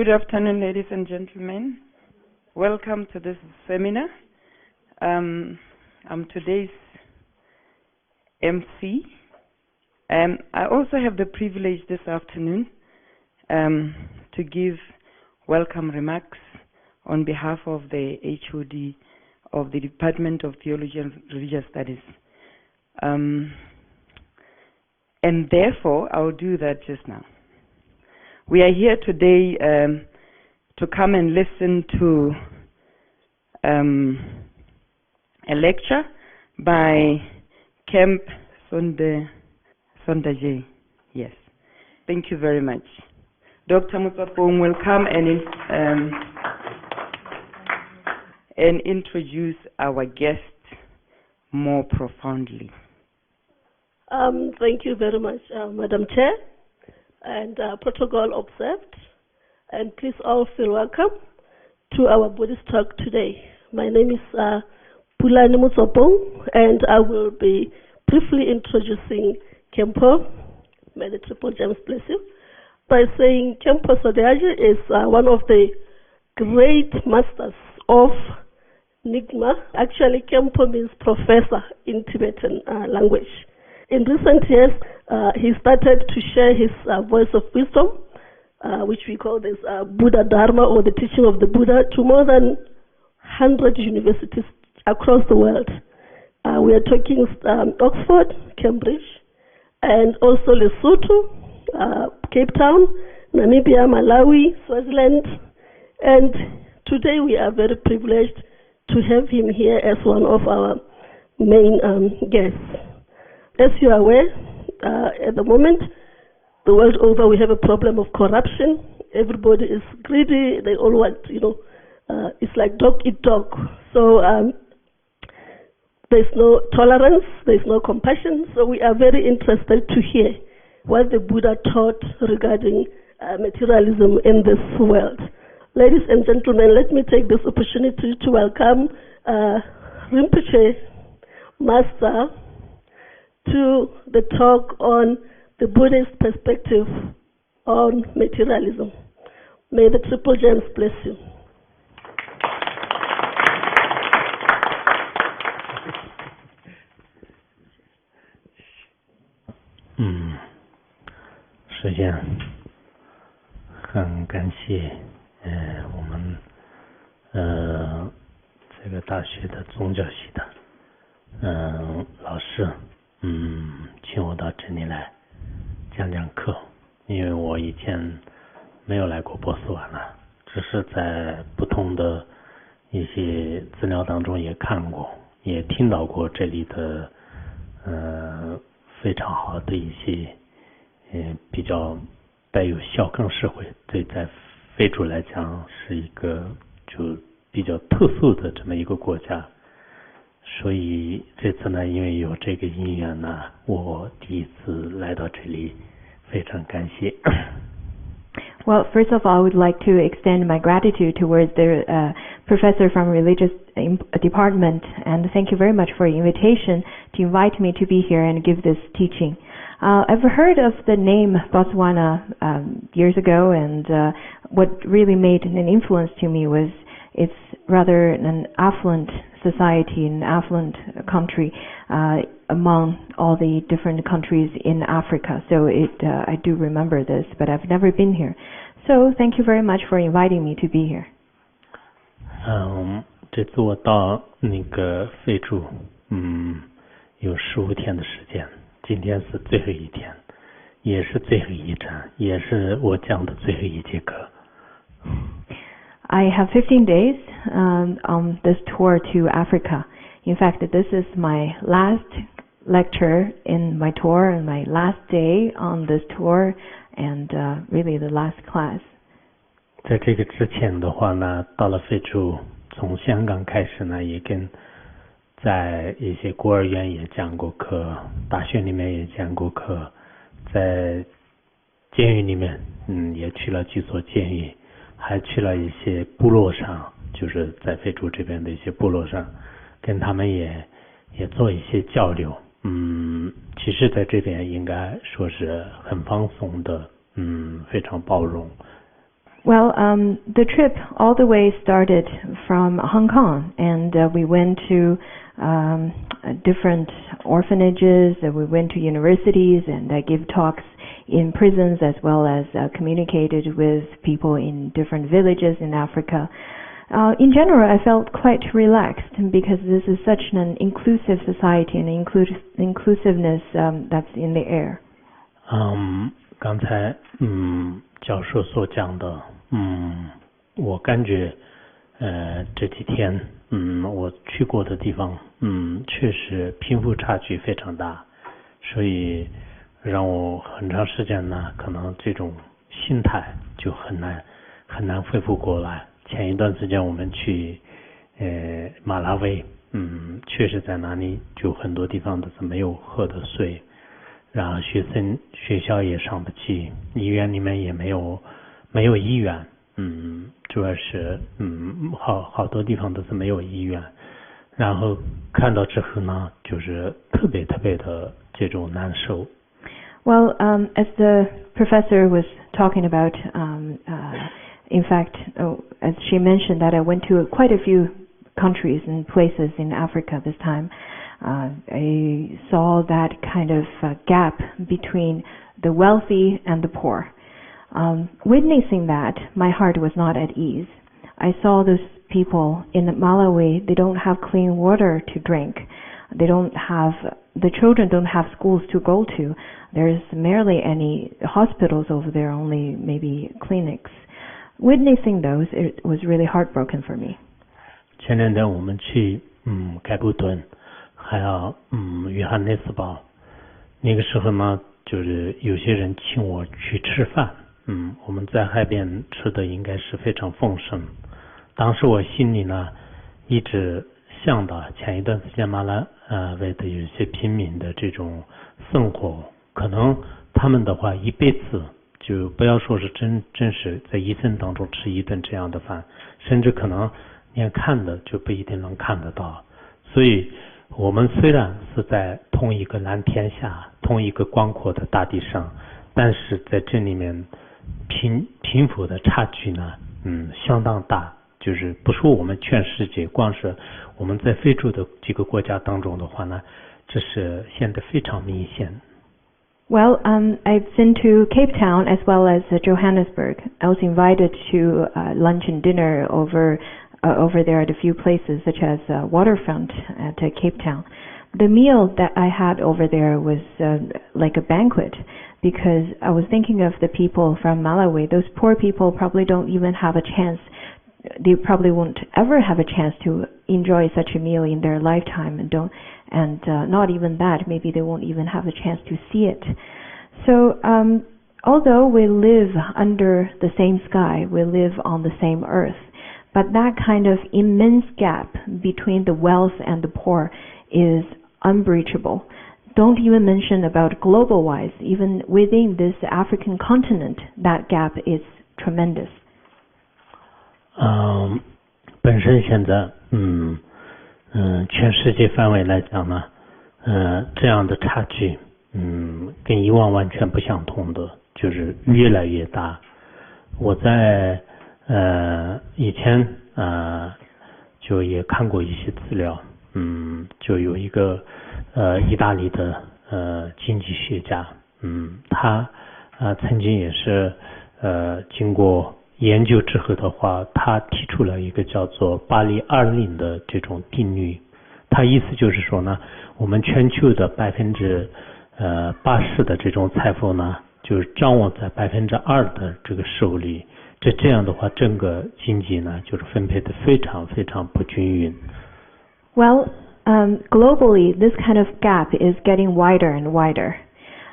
Good afternoon, ladies and gentlemen. Welcome to this seminar. I'm today's MC. I also have the privilege this afternoon to give welcome remarks on behalf of the HOD of the Department of Theology and Religious Studies. And therefore, I'll do that just now. We are here today to come and listen to a lecture by Kemp Sondaje. Yes. Thank you very much. Dr. Mutsapong will come and introduce our guest more profoundly. Thank you very much, Madam Chair, and protocol observed. And please all feel welcome to our Buddhist talk today. My name is Pulani Mutsapong, and I will be briefly introducing Kempo. May the Triple Gems bless you. By saying Kempo Sondaje is one of the great masters of Nyingma. Actually, Kempo means professor in Tibetan language. In recent years, he started to share his voice of wisdom, which we call this Buddha Dharma, or the teaching of the Buddha, to more than 100 universities across the world. We are talking Oxford, Cambridge, and also Lesotho, Cape Town, Namibia, Malawi, Swaziland, and today we are very privileged to have him here as one of our main guests. As you are aware, at the moment, the world over, we have a problem of corruption. Everybody is greedy. They all want, it's like dog eat dog. So there's no tolerance, there's no compassion. So we are very interested to hear what the Buddha taught regarding materialism in this world. Ladies and gentlemen, let me take this opportunity to welcome Rinpoche Master to the talk on the Buddhist perspective on materialism. May the Triple Gems bless you.首先很感谢我们这个大学的宗教系的老师请我到这里来讲讲课，因为我以前没有来过波斯瓦纳，只是在不同的一些资料当中也看过，也听到过这里的非常好的一些比较带有孝耕社会，对在非洲来讲是一个就比较特殊的这么一个国家。所以这次呢，因为有这个因缘呢，我第一次来到这里，非常感谢。Well, first of all, I would like to extend my gratitude towards the professor from religious department, and thank you very much for your invitation to invite me to be here and give this teaching. I've heard of the name Botswana years ago, and what really made an influence to me was it's rather an affluent society, an affluent country among all the different countries in Africa. So I do remember this, but I've never been here. So thank you very much for inviting me to be here. 这次我到那个非洲，有15天的时间，今天是最后一天，也是最后一站，也是我讲的最后一节课。I have 15 days on this tour to Africa. In fact, this is my last lecture in my tour and my last day on this tour and really the last class. 在这个之前的话呢，到了非洲，从香港开始呢，也跟在一些孤儿院也讲过课，大学里面也讲过课，在监狱里面，也去了几所监狱。还去了一些部落上，就是在非洲这边的一些部落上，跟他们也做一些交流。其实在这边应该说是很放松的，非常包容。Well, the trip all the way started from Hong Kong, and we went to different orphanages, we went to universities, and I gave talks in prisons as well as communicated with people in different villages in Africa. In general, I felt quite relaxed because this is such an inclusive society and inclusiveness that's in the air. 刚才教授所讲的，我感觉这几天我去过的地方，确实贫富差距非常大，所以让我很长时间呢，可能这种心态就很难恢复过来。前一段时间我们去马拉维，确实在那里就很多地方都是没有喝的水，然后学校也上不去，医院里面也没有医院，主要是好多地方都是没有医院，然后看到之后呢，就是特别的这种难受。Well, as the professor was talking about, in fact, as she mentioned that I went to quite a few countries and places in Africa this time, I saw that kind of gap between the wealthy and the poor. Witnessing that, my heart was not at ease. I saw those people in Malawi, they don't have clean water to drink. The children don't have schools to go to. There's barely any hospitals over there, only maybe clinics. Witnessing those, it was really heartbroken for me. 前两天我们去开普敦，还有约翰内斯堡，那个时候呢，就是有些人请我去吃饭，我们在海边吃的应该是非常丰盛。当时我心里呢，一直想到前一段时间马拉维的有些平民的这种生活，可能他们的话一辈子就不要说是真是在一生当中吃一顿这样的饭，甚至可能连看的就不一定能看得到。所以我们虽然是在同一个蓝天下，同一个广阔的大地上，但是在这里面贫富的差距呢，相当大。就是不说我们全世界，光是我们在非洲的几个国家当中的话呢，这是现在非常明显。Well, I've been to Cape Town as well as Johannesburg. I was invited to lunch and dinner over there at a few places, such as Waterfront at Cape Town. The meal that I had over there was like a banquet, because I was thinking of the people from Malawi. Those poor people probably don't even have a chance. They probably won't ever have a chance to enjoy such a meal in their lifetime, and not even that, maybe they won't even have a chance to see it. So although we live under the same sky, we live on the same earth, but that kind of immense gap between the wealth and the poor is unbreachable. Don't even mention about global wise, even within this African continent, that gap is tremendous. 本身现在全世界范围来讲呢，这样的差距跟以往完全不相同的，就是越来越大。我在以前就也看过一些资料，就有一个意大利的经济学家，他曾经也是经过研究之后的话，他提出了一个叫做巴黎20的这种定律。他意思就是说呢，我们全球的80%的这种财富呢，就是掌握在2%的这个手里。这样的话，整个经济呢，就是分配的非常不均匀。Well, globally, this kind of gap is getting wider and wider.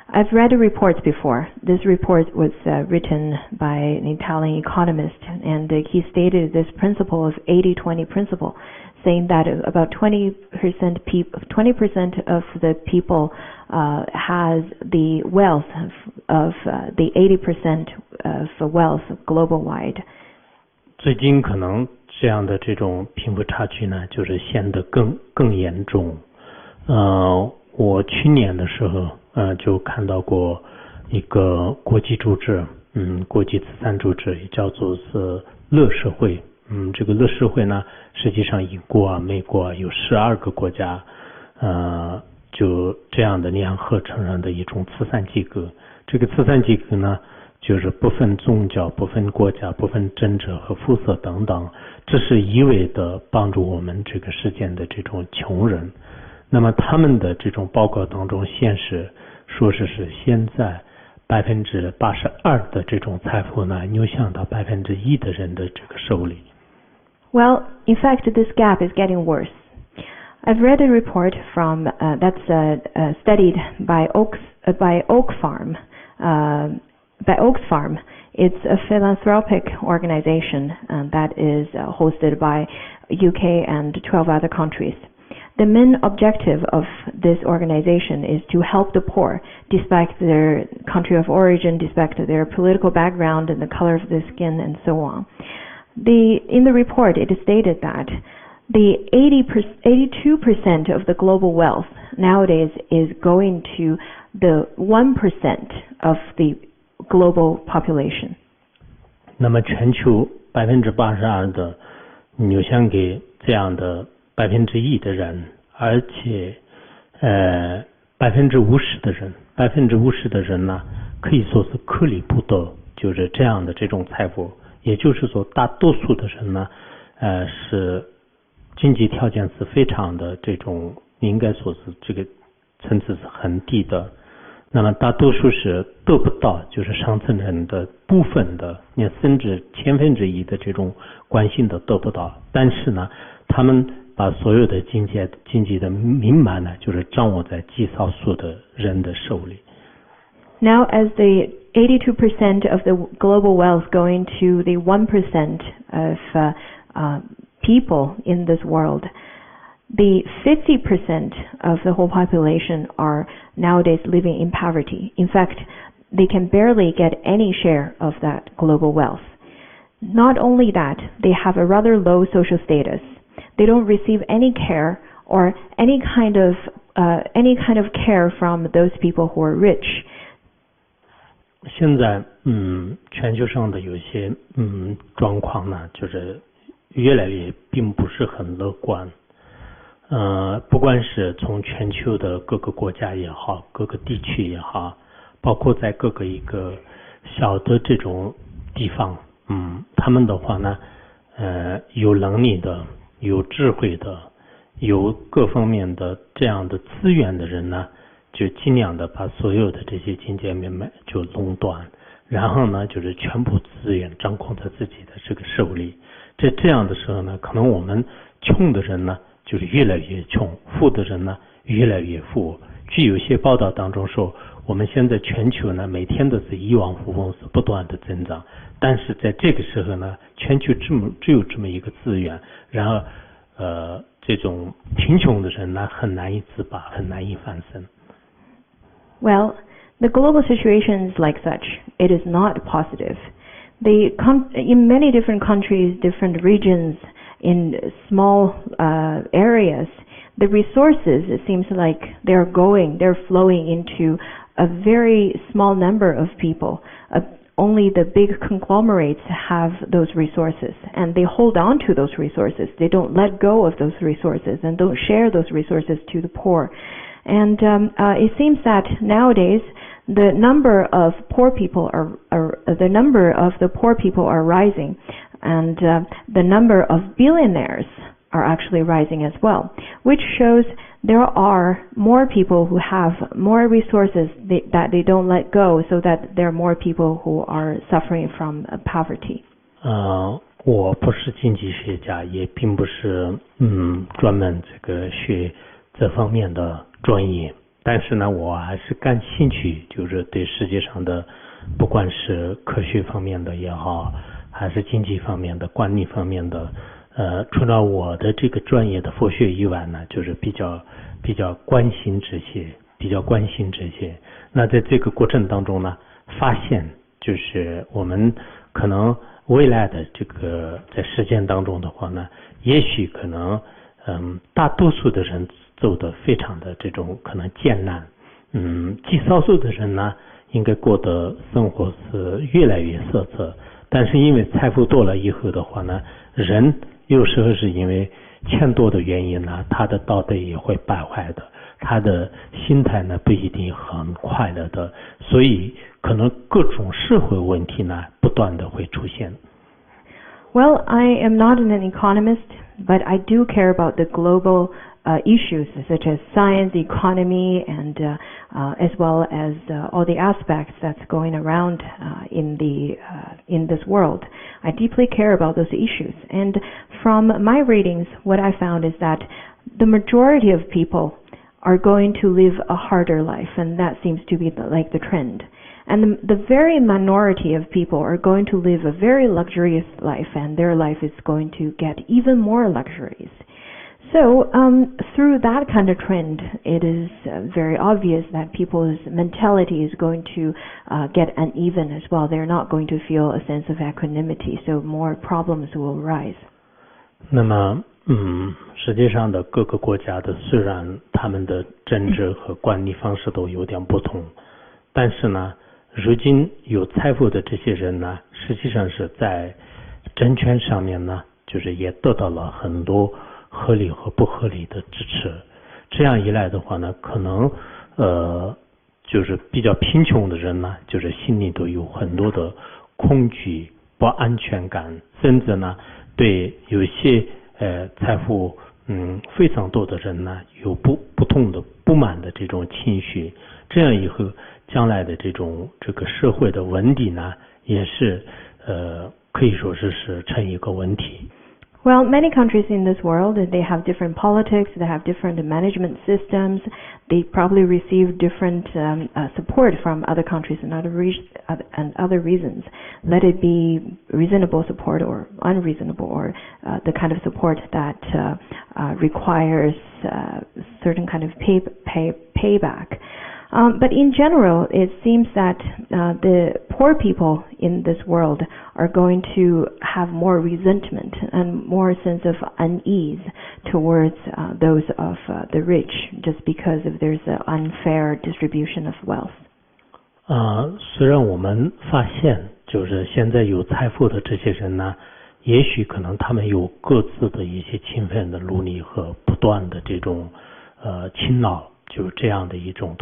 I've read reports before. This report was written by an Italian economist, and he stated this principle of 80-20 principle, saying that about 20% of the people has the wealth of the 80% of wealth global wide. 最近可能这样的这种贫富差距呢，就是显得更严重。我去年的时候就看到过一个国际组织，国际慈善组织，也叫做是乐社会。这个乐社会呢，实际上英国啊、美国啊有12个国家，就这样的联合承认的一种慈善机构。这个慈善机构呢，就是不分宗教、不分国家、不分政治和肤色等等，这是一味的帮助我们这个世界的这种穷人。那么他们的这种报告当中显示，说是现在82%的这种财富呢，流向到1%的人的这个手里。Well, in fact, this gap is getting worse. I've read a report from that's studied by Oak Farm. By Oaks Farm, it's a philanthropic organization that is hosted by UK and 12 other countries. The main objective of this organization is to help the poor, despite their country of origin, despite their political background and the color of their skin, and so on. In the report, it is stated that the 82% of the global wealth nowadays is going to the 1% of the global population. 那么全球82%的流向给这样的1%的人，而且50%的人呢，可以说是颗粒不多，就是这样的这种财富。也就是说，大多数的人呢，是经济条件是非常的这种，应该说是这个层次是很低的。那么大多数是得不到，就是上层人的部分的，甚至1/1000的这种关心都得不到。但是呢，他们把所有的经济的命脉呢，就是掌握在极少数的人的手里。Now, as the 82% of the global wealth going to the 1% of people in this world, the 50% of the whole population are nowadays living in poverty. In fact, they can barely get any share of that global wealth. Not only that, they have a rather low social status. They don't receive any care or any kind of care from those people who are rich. 现在全球上的有些状况呢，就是越来越并不是很乐观。不管是从全球的各个国家也好，各个地区也好，包括在各个一个小的这种地方，他们的话呢，有能力的、有智慧的、有各方面的这样的资源的人呢，就尽量的把所有的这些经济命脉就垄断，然后呢，就是全部资源掌控在自己的这个手里。这样的时候呢，可能我们穷的人呢，就是越来越穷，富的人呢，越来越富。据有些报道当中说，我们现在全球呢，每天都是亿万富翁是不断的增长，但是在这个时候呢，全球只有这么一个资源，然后这种贫穷的人呢，很难以自拔，很难以翻身。Well, the global situation is like such. It is not positive. In many different countries, different regions, in small areas, the resources, it seems like they're flowing into a very small number of people. Only the big conglomerates have those resources, and they hold on to those resources. They don't let go of those resources and don't share those resources to the poor. And it seems that nowadays the number of poor people are rising, and the number of billionaires are actually rising as well, which shows there are more people who have more resources that they don't let go, so that there are more people who are suffering from poverty. 我不是经济学家，也并不是专门这个学这方面的专业，但是呢，我还是感兴趣，就是对世界上的，不管是科学方面的也好，还是经济方面的、管理方面的，除了我的这个专业的佛学以外呢，就是比较关心这些，那在这个过程当中呢，发现就是我们可能未来的这个在实践当中的话呢，也许可能大多数的人走得非常的这种可能艰难，极少数的人呢，应该过的生活是越来越奢侈，但是因为财富多了以后的话呢，人有时候是因为钱多的原因呢，他的道德也会败坏的，他的心态呢不一定很快乐的，所以可能各种社会问题呢不断的会出现。Well, I am not an economist, but I do care about the global issues such as science, economy, and as well as all the aspects that's going around in this world. I deeply care about those issues. And from my readings, what I found is that the majority of people are going to live a harder life, and that seems to be the trend. And the very minority of people are going to live a very luxurious life, and their life is going to get even more luxuries. So through that kind of trend, it is very obvious that people's mentality is going to get uneven as well. They're not going to feel a sense of equanimity, so more problems will rise. 那么实际上的各个国家的虽然他们的政治和管理方式都有点不同，但是呢，如今有财富的这些人呢，实际上是在政权上面呢，就是也得到了很多合理和不合理的支持。这样一来的话呢，可能就是比较贫穷的人呢，就是心里都有很多的恐惧、不安全感，甚至呢，对有些财富非常多的人呢，有不同的不满的这种情绪。这样以后，将来的这个社会的稳定呢，也是可以说是成一个问题。Well, many countries in this world, they have different politics, they have different management systems, they probably receive different support from other countries and other reasons. Let it be reasonable support or unreasonable, or the kind of support that requires certain kind of payback. But in general, it seems that the poor people in this world are going to have more resentment and more sense of unease towards those of the rich, just because of there's an unfair distribution of wealth. 虽然我们发现，就是现在有财富的这些人呢，也许可能他们有各自的一些勤奋的努力和不断的这种勤劳。就这样的一种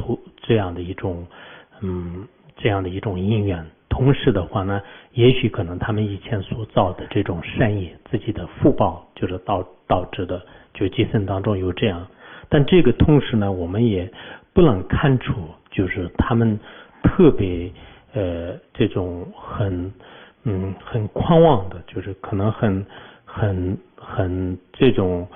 因缘，同时的话呢，也许可能他们以前所造的这种善业，自己的福报就是导致的，就今生当中有这样。但这个同时呢，我们也不能看出，就是他们特别这种很狂妄的，就是可能很这种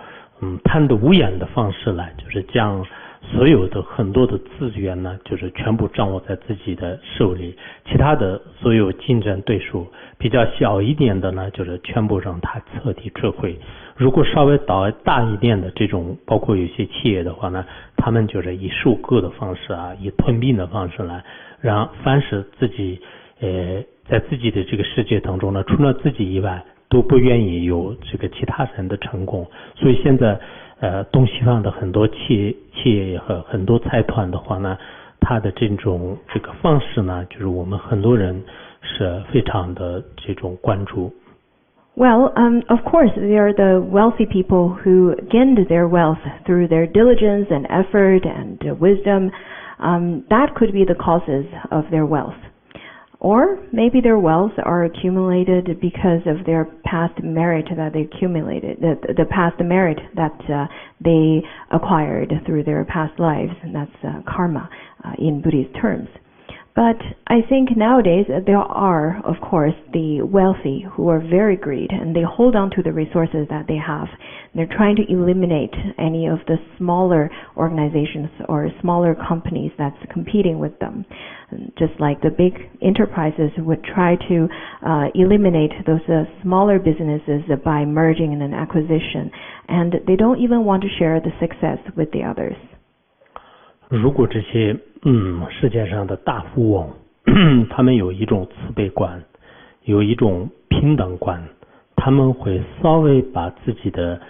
贪得无厌的方式来，就是将所有的很多的资源呢，就是全部掌握在自己的手里，其他的所有竞争对手比较小一点的呢，就是全部让它彻底摧毁。如果稍微大一点的这种，包括有些企业的话呢，他们就是以收购的方式啊，以吞并的方式来，让凡是自己在自己的这个世界当中呢，除了自己以外，都不愿意有这个其他人的成功。所以现在东西方的很多企业和很多财团的话呢，它的这个方式呢，就是我们很多人是非常的这种关注。Well, of course, there are the wealthy people who gained their wealth through their diligence and effort and wisdom. That could be the causes of their wealth. Or maybe their wealth are accumulated because of their past merit that they accumulated, the past merit that they acquired through their past lives, and that's karma in Buddhist terms. But I think nowadays there are, of course, the wealthy who are very greedy and they hold on to the resources that they have. They're trying to eliminate any of the smaller organizations or smaller companies that's competing with them. Just like the big enterprises would try to eliminate those smaller businesses by merging in an acquisition. And they don't even want to share the success with the others. 如果这些世界上的大富翁他们有一种慈悲观，有一种平等观，他们会稍微把自己的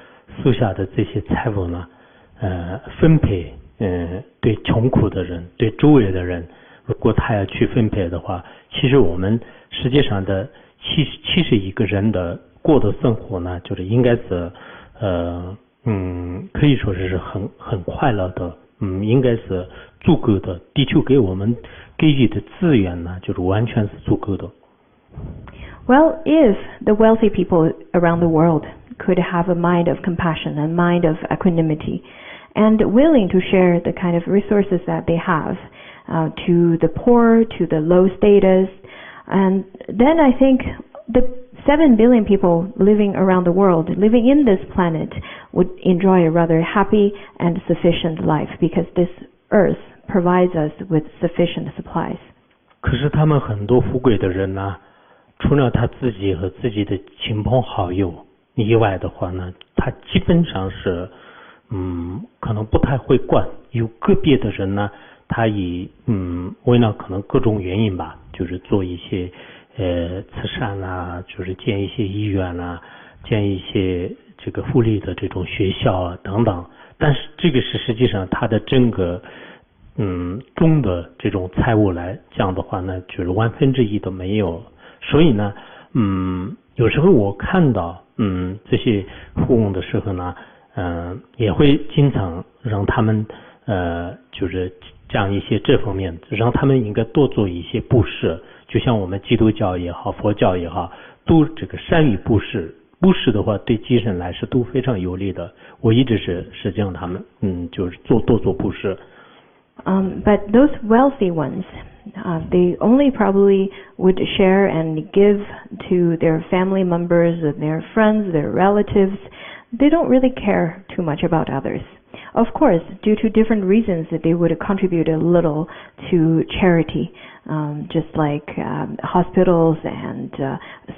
手下的这些财富呢分配对穷苦的人，对周围的人，如果他要去分配的话，其实我们实际上的71个人的过的生活呢，就是应该是可以说是很快乐的，应该是足够的。地球给我们给予的资源呢，就是完全是足够的。Well, if the wealthy people around the world could have a mind of compassion, a mind of equanimity, and willing to share the kind of resources that they have to the poor, to the low status, and then I think the 7 billion people living around the world, living in this planet, would enjoy a rather happy and sufficient life because this earth provides us with sufficient supplies. 可是他们很多富贵的人呢，除了他自己和自己的亲朋好友以外的话呢，他基本上是可能不太会管。有个别的人呢，他以为了可能各种原因吧，就是做一些慈善啦，就是建一些医院啦，建一些这个福利的这种学校啊等等。但是这个是实际上他的整个中的这种财务来讲的话呢，就是1/1都没有。所以呢，有时候我看到这些富翁的时候呢，也会经常让他们就是讲一些这方面，让他们应该多做一些布施。就像我们基督教也好，佛教也好，都这个善于布施。布施的话，对精神来说都非常有利的。我一直是这样，他们就是多做布施。But those wealthy ones, they only probably would share and give to their family members, their friends, their relatives. They don't really care too much about others. Of course, due to different reasons, they would contribute a little to charity, just like hospitals and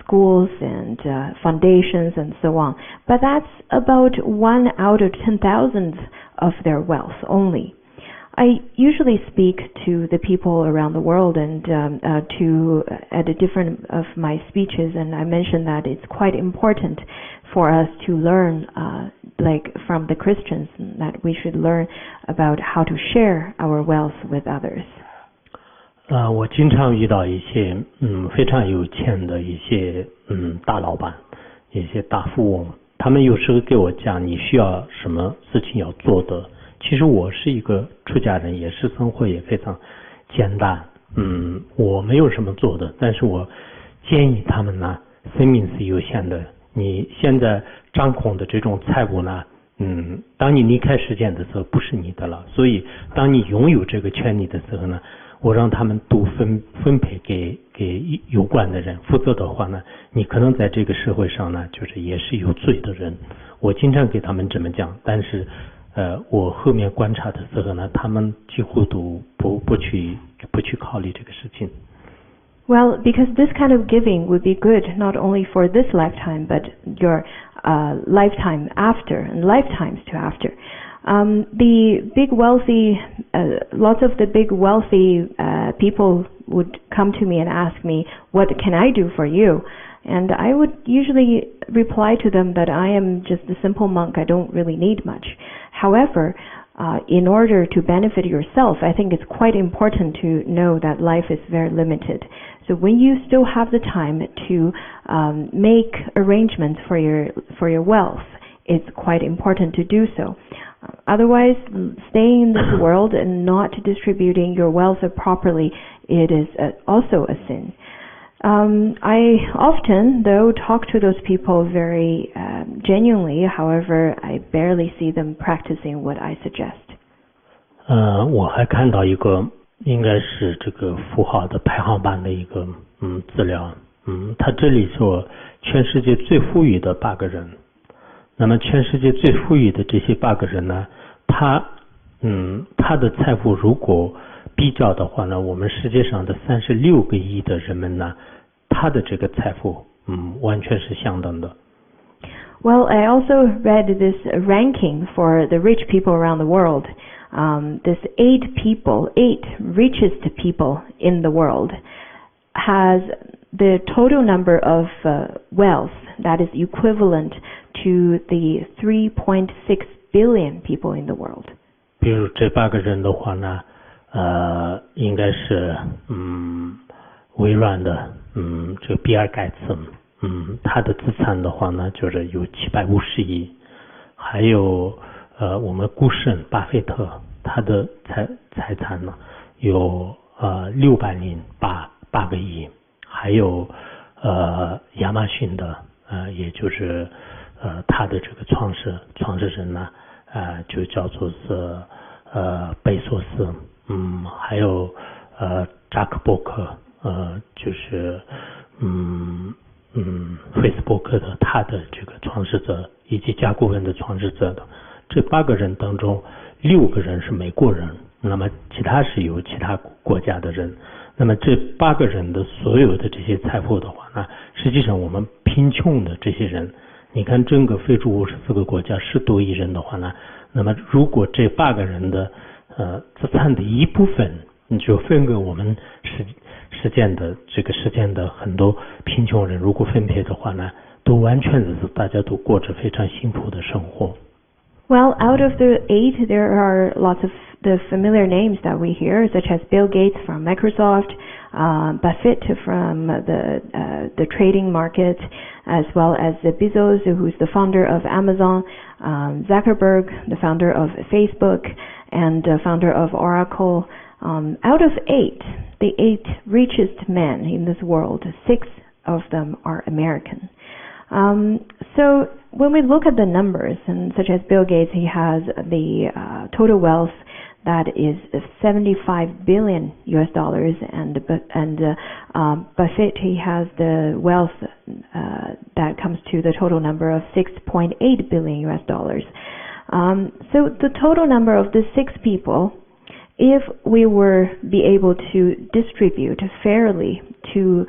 schools and foundations and so on. But that's about 1 out of 10,000 of their wealth only. I usually speak to the people around the world and at the different of my speeches, and I mentioned that it's quite important for us to learn, like from the Christians, that we should learn about how to share our wealth with others. 我经常遇到一些非常有钱的一些大老板，一些大富翁，他们有时候给我讲你需要什么事情要做的。其实我是一个出家人，也是生活也非常简单，我没有什么做的，但是我建议他们呢，生命是有限的，你现在掌控的这种财务呢，当你离开世界的时候不是你的了，所以当你拥有这个权利的时候呢，我让他们都分配给有关的人，否则的话呢，你可能在这个社会上呢，就是也是有罪的人。我经常给他们这么讲，但是我后面观察的时候呢，他们几乎都不去考虑这个事情。Well, because this kind of giving would be good not only for this lifetime, but your lifetime after and lifetimes to after. The big wealthy, lots of the big wealthy people would come to me and ask me, what can I do for you? And I would usually reply to them that I am just a simple monk, I don't really need much. However, in order to benefit yourself, I think it's quite important to know that life is very limited. So when you still have the time to make arrangements for your wealth, it's quite important to do so. Otherwise, staying in this world and not distributing your wealth properly, it is also a sin. I often, though, talk to those people very genuinely. However, I barely see them practicing what I suggest. 我还看到一个应该是这个富豪的排行榜的一个资料，他这里说全世界最富裕的8个人。那么全世界最富裕的这些8个人呢，他的财富如果比较的话呢，我们世界上的36个亿的人们呢，他的这个财富完全是相当的。Well, I also read this ranking for the rich people around the world. This 8 richest people in the world has the total number of wealth that is equivalent to the 3.6 billion people in the world. 比如这8个人的话呢，应该是微软的这个比尔盖茨，他的资产的话呢就是有750亿，还有我们股神巴菲特，他的财产呢有608个亿，还有亚马逊的也就是他的这个创始人呢就叫做是贝索斯，还有扎克伯克，就是Facebook 的他的这个创始者以及甲骨文的创始者的这8个人当中，6个人是美国人，那么其他是由其他国家的人。那么这8个人的所有的这些财富的话呢，实际上我们贫穷的这些人，你看整个非洲54个国家10多亿人的话呢，那么如果这8个人的资产的一部分，你就分给我们实践的很多贫穷人，如果分配的话呢，都完全是大家都过着非常幸福的生活。Well, out of the 8, there are lots of the familiar names that we hear, such as Bill Gates from Microsoft, Buffett from the trading market, as well as Bezos, who's the founder of Amazon, Zuckerberg, the founder of Facebook, and the founder of Oracle. Out of 8, the 8 richest men in this world, 6 of them are American. So when we look at the numbers, and such as Bill Gates, he has the total wealth that is $75 billion US dollars, and Buffett, he has the wealth that comes to the total number of $6.8 billion US dollars. So the total number of the 6 people, if we were be able to distribute fairly to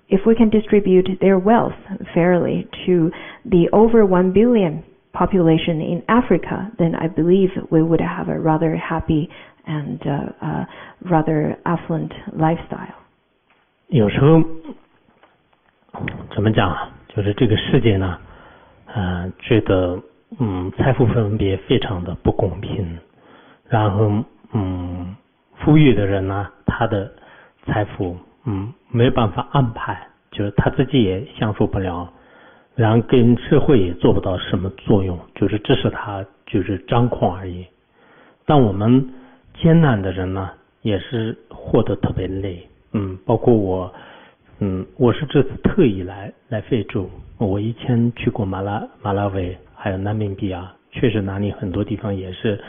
if we can distribute their wealth fairly to the over 1 billion population in Africa, then I believe we would have a rather happy and rather affluent lifestyle. 有时候怎么讲，就是这个世界呢觉得财富分别非常的不公平，然后富裕的人呢，他的财富没办法安排，就是他自己也享受不了，然后跟社会也做不到什么作用，就是只是他就是掌控而已。但我们艰难的人呢，也是活得特别累，包括我是这次特意来非洲，我以前去过马拉维还有南缅比亚，确实那里很多地方也是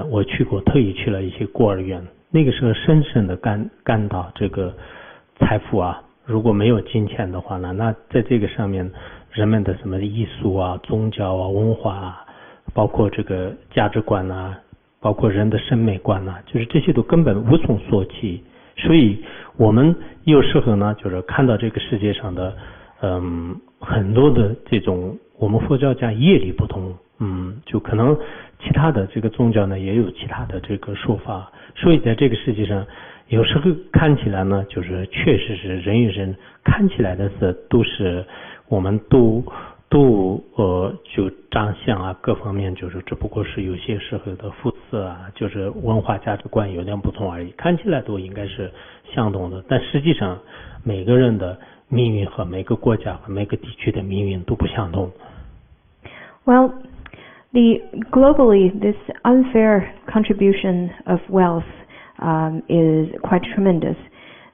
我去过，特意去了一些孤儿院，那个时候深深的感到这个财富啊，如果没有金钱的话呢，那在这个上面人们的什么艺术啊、宗教啊、文化啊，包括这个价值观啊，包括人的审美观啊，就是这些都根本无从说起。所以我们有时候呢，就是看到这个世界上的很多的这种我们佛教讲业力不同，就可能其他的这个宗教呢也有其他的这个说法，所以在这个世界上有时候看起来呢，就是确实是人与人看起来的是都是我们都就长相啊各方面，就是只不过是有些时候的肤色啊，就是文化价值观有点不同而已，看起来都应该是相同的，但实际上每个人的命运和每个国家和每个地区的命运都不相同。Well, globally, this unfair contribution of wealth is quite tremendous.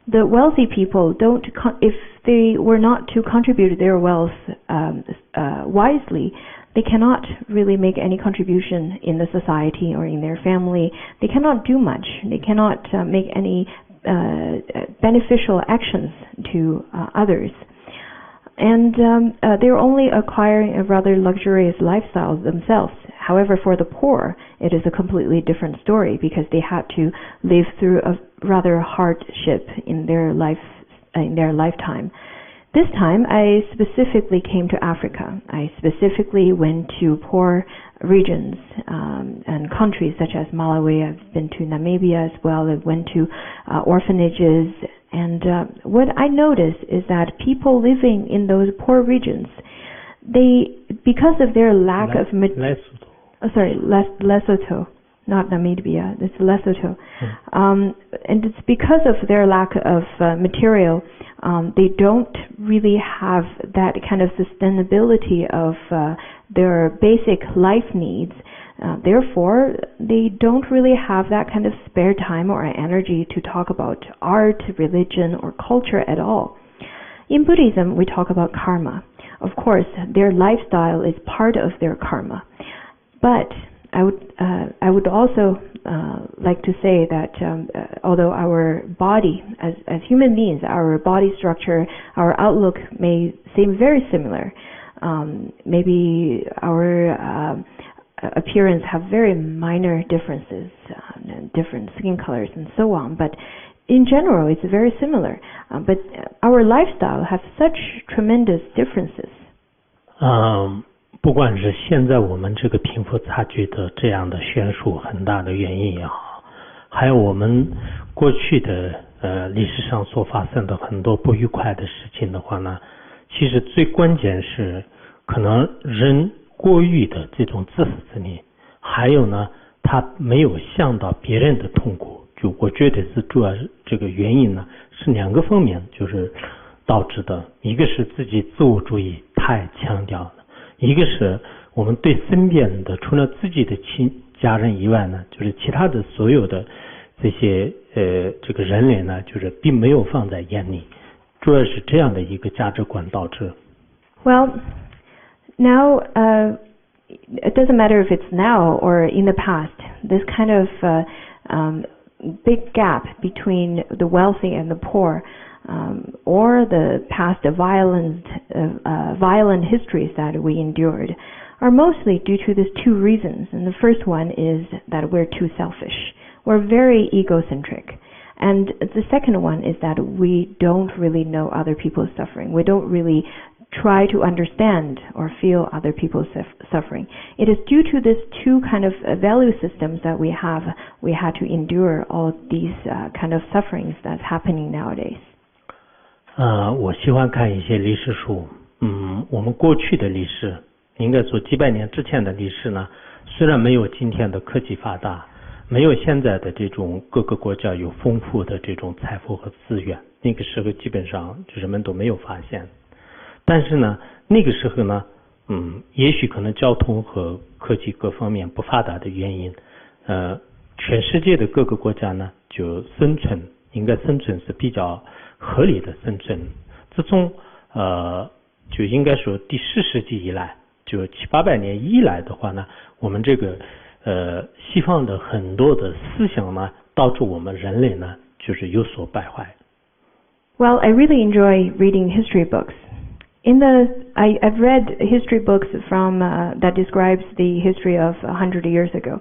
The wealthy people don't, if they were not to contribute their wealth wisely, they cannot really make any contribution in the society or in their family. They cannot do much. They cannot make any beneficial actions to others. And they're only acquiring a rather luxurious lifestyle themselves. However, for the poor, it is a completely different story because they had to live through a rather hardship in their lifetime. This time, I specifically came to Africa. I specifically went to poor regions and countries such as Malawi. I've been to Namibia as well. I went to orphanages. And what I noticed is that people living in those poor regions, they, because of their lack of... Lesotho. not Namibia, it's Lesotho. And it's because of their lack of material, they don't really have that kind of sustainability of their basic life needs. Therefore, they don't really have that kind of spare time or energy to talk about art, religion, or culture at all. In Buddhism, we talk about karma. Of course, their lifestyle is part of their karma. But I would also like to say that although our body, as human beings, our body structure, our outlook may seem very similar. Maybe our appearance have very minor differences, different skin colors and so on. But in general, it's very similar. But our lifestyle has such tremendous differences. 不管是现在我们这个贫富差距的这样的悬殊很大的原因也好，还有我们过去的历史上所发生的很多不愉快的事情的话呢，其实最关键是可能人过于的这种自私自利，还有呢他没有想到别人的痛苦。就我觉得是主要这个原因呢是两个方面就是导致的，一个是自己自我主义太强调了，一个是我们对身边的除了自己的家人以外呢，就是其他的所有的这些这个人类呢，就是并没有放在眼里，主要是这样的一个价值观导致。Well, now it doesn't matter if it's now or in the past. This kind of big gap between the wealthy and the poor, or the past violent histories that we endured, are mostly due to these two reasons. And the first one is that we're too selfish. We're very egocentric. And the second one is that we don't really know other people's suffering. We don't really try to understand or feel other people's suffering. It is due to these two kind of value systems that we had to endure all these kind of sufferings that's happening nowadays. 我喜欢看一些历史书。我们过去的历史，应该说几百年之前的历史呢，虽然没有今天的科技发达，没有现在的这种各个国家有丰富的这种财富和资源，那个时候基本上人们都没有发现。但是呢，那个时候呢，也许可能交通和科技各方面不发达的原因，全世界的各个国家呢，就应该生存是比较合理的生存。自从就应该说第10世纪以来，就700-800年以来的话呢，我们这个西方的很多的思想呢，导致我们人类呢，就是有所败坏。Well, I really enjoy reading history books. I've read history books from that describes the history of 100 years ago.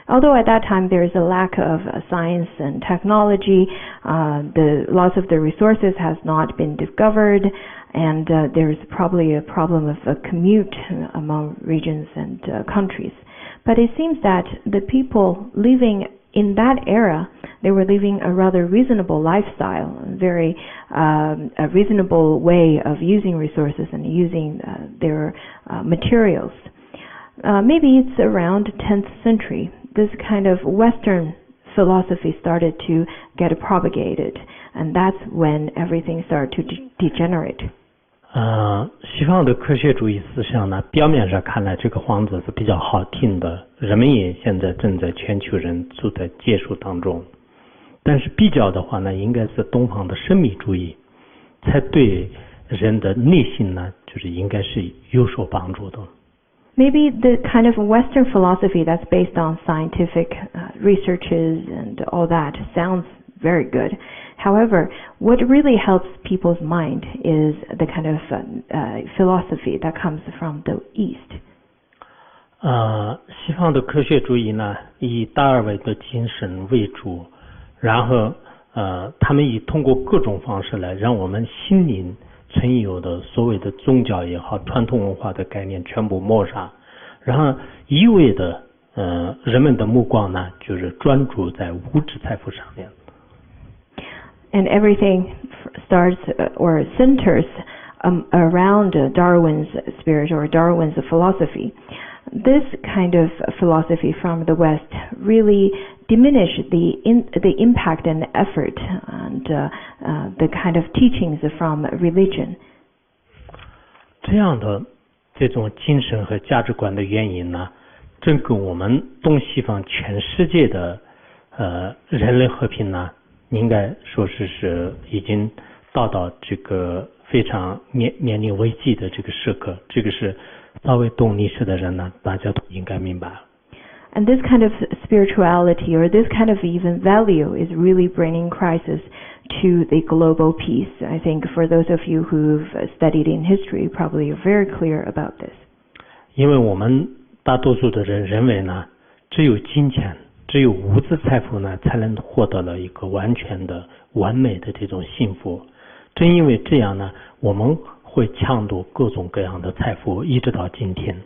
Although at that time there is a lack of science and technology, the lots of the resources has not been discovered, and there is probably a problem of a commute among regions and countries. But it seems that the people living in that era, they were living a rather reasonable lifestyle, very a reasonable way of using resources and using their materials. Maybe it's around 10th century. This kind of Western philosophy started to get propagated, and that's when everything started to degenerate. 西方的科学主义思想呢，表面上看来这个幌子是比较好听的，人们也现在正在全球人都在接触当中。但是比较的话呢，应该是东方的神秘主义，才对人的内心呢，就是应该是有所帮助的。Maybe the kind of Western philosophy that's based on scientific researches and all that sounds very good. However, what really helps people's mind is the kind of philosophy that comes from the East. 西方的科学主义呢，以达尔文的精神为主，然后他们以通过各种方式来让我们心灵存有的所谓的宗教也好，传统文化的概念全部抹杀，然后一味的人们的目光呢，就是专注在物质财富上面。And everything starts or centers around Darwin's spirit or Darwin's philosophy. this kind of philosophy from the West really diminish the impact and effort and the kind of teachings from religion. 这样的这种精神和价值观的原因呢，正跟我们东西方全世界的人类和平呢，应该说是已经到这个非常面临危机的这个时刻，这个是稍微懂历史的人呢，大家都应该明白了。And this kind of spirituality or this kind of even value is really bringing crisis to the global peace. I think for those of you who've studied in history, probably you're very clear about this. 因为我们大多数的人认为呢，只有金钱，只有物质财富呢，才能获得了一个完全的、完美的这种幸福。正因为这样呢，我们会抢夺各种各样的财富，一直到今天。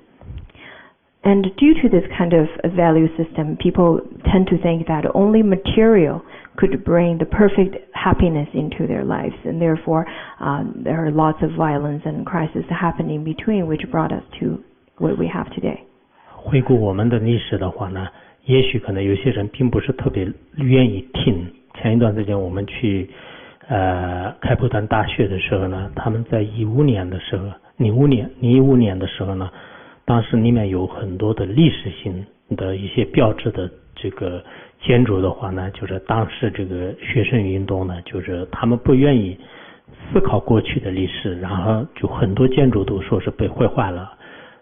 And due to this kind of value system, people tend to think that only material could bring the perfect happiness into their lives, and therefore there are lots of violence and crisis happening between, which brought us to what we have today. 回顾我们的历史的话呢，也许可能有些人并不是特别愿意听。前一段时间我们去开普敦大学的时候呢，他们在2015年的时候呢，当时里面有很多的历史性的一些标志的这个建筑的话呢，就是当时这个学生运动呢，就是他们不愿意思考过去的历史，然后就很多建筑都说是被毁坏了。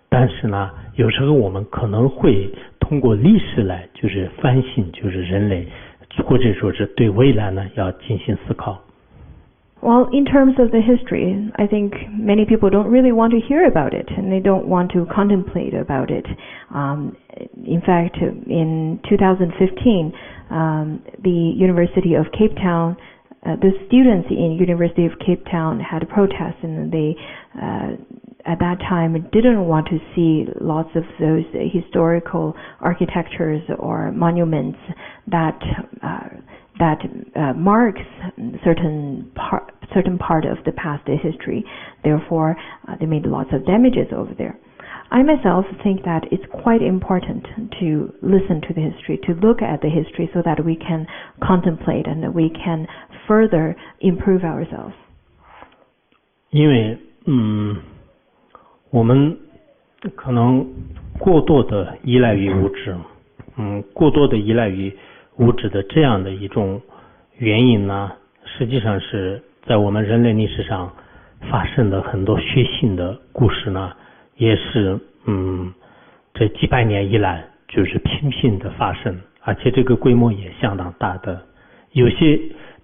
但是呢，有时候我们可能会通过历史来就是反省，就是人类或者说是对未来呢要进行思考。Well, in terms of the history, I think many people don't really want to hear about it, and they don't want to contemplate about it. In fact, in 2015, the University of Cape Town, the students in University of Cape Town had a protest, and they, at that time, didn't want to see lots of those historical architectures or monuments that marks certain part of the past history. Therefore, they made lots of damages over there. I myself think that it's quite important to listen to the history, to look at the history so that we can contemplate and we can further improve ourselves. 因为我们可能过多的依赖于物质，过多的依赖于物质的这样的一种原因呢，实际上是在我们人类历史上发生的很多血腥的故事呢，也是这几百年以来就是频频的发生，而且这个规模也相当大的。有些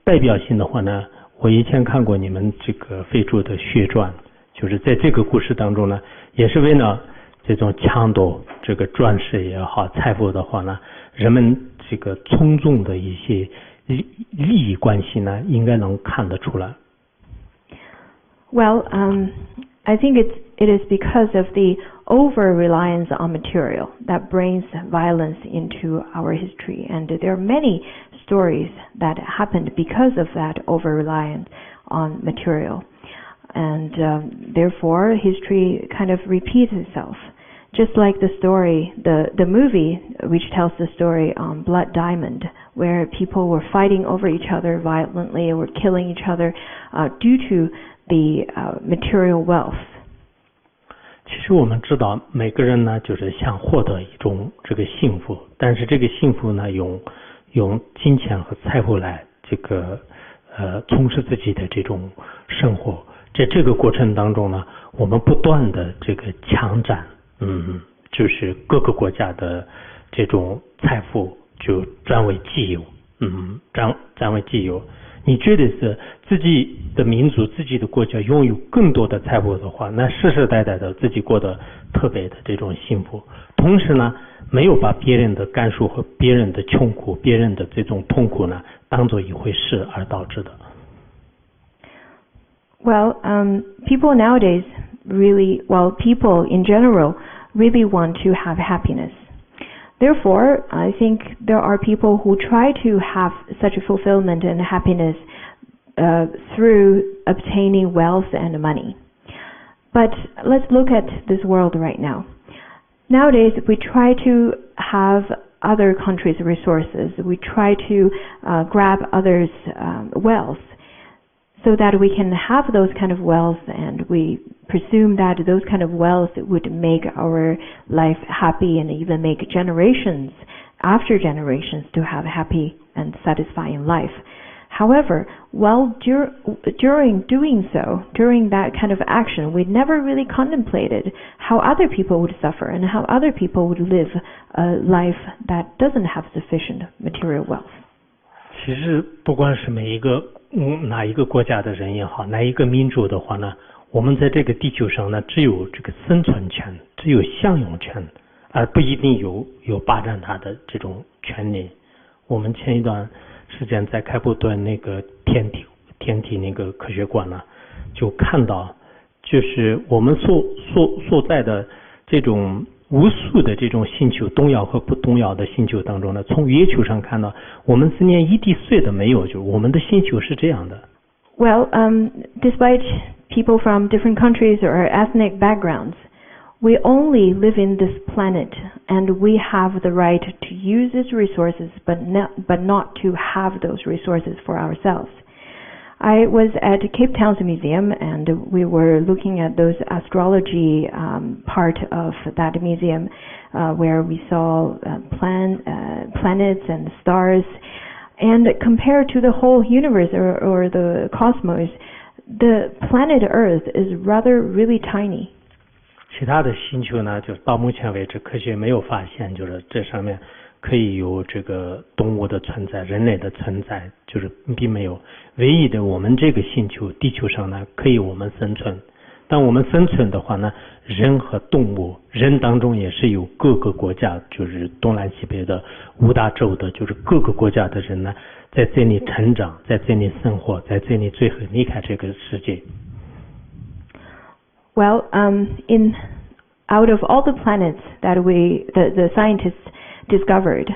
代表性的话呢，我以前看过你们这个非洲的血传，就是在这个故事当中呢，也是为了这种抢夺这个钻石也好，财富的话呢，人们这个从众的一些利益关系呢，应该能看得出来。Well, I think it is because of the over-reliance on material that brings violence into our history, and there are many stories that happened because of that over-reliance on material, and therefore history kind of repeats itself. Just like the story, the movie which tells the story on Blood Diamond, where people were fighting over each other violently and were killing each other due to the material wealth. 其实我们知道每个人呢就是想获得一种这个幸福，但是这个幸福呢用金钱和财富来这个充实自己的这种生活，在这个过程当中呢，我们不断的这个抢占就是各个国家的这种财富就占为己有，占为己有。你觉得是自己的民族、自己的国家拥有更多的财富的话，那世世代代的自己过得特别的这种幸福。同时呢，没有把别人的感受和别人的穷苦、别人的这种痛苦呢，当做一回事而导致的。Well, people nowadays people in general really want to have happiness. Therefore, I think there are people who try to have such a fulfillment and happiness through obtaining wealth and money. But let's look at this world right now. Nowadays, we try to have other countries' resources. We try to grab others' wealth, so that we can have those kind of wealth, and we presume that those kind of wealth would make our life happy and even make generations after generations to have happy and satisfying life. However, during doing so, during that kind of action, we never really contemplated how other people would suffer and how other people would live a life that doesn't have sufficient material wealth. 其实不管是哪一个国家的人也好，哪一个民族的话呢，我们在这个地球上呢，只有这个生存权，只有享用权，而不一定有霸占它的这种权利。我们前一段时间在开普敦那个天体那个科学馆呢，就看到，就是我们所在的这种无数的这种星球，动摇和不动摇的星球当中呢，从月球上看到，我们是连一滴水都没有，就是我们的星球是这样的。Well, despite people from different countries or ethnic backgrounds, we only live in this planet, and we have the right to use its resources, but not to have those resources for ourselves. I was at Cape Town's museum, and we were looking at those astrology part of that museum, where we saw planets and stars. And compared to the whole universe or the cosmos, the planet Earth is really tiny. 其他的星球呢，就到目前为止科学没有发现，就是这上面可以有这个动物的存在，人类的存在，就是并没有。唯一的我们这个星球地球上呢，可以我们生存。当我们生存的话呢，人和动物，人当中也是有各个国家，就是东南西北的5大洲的，就是各个国家的人呢，在这里成长，在这里生活，在这里最后离开这个世界。Well, out of all the planets that the scientists discovered,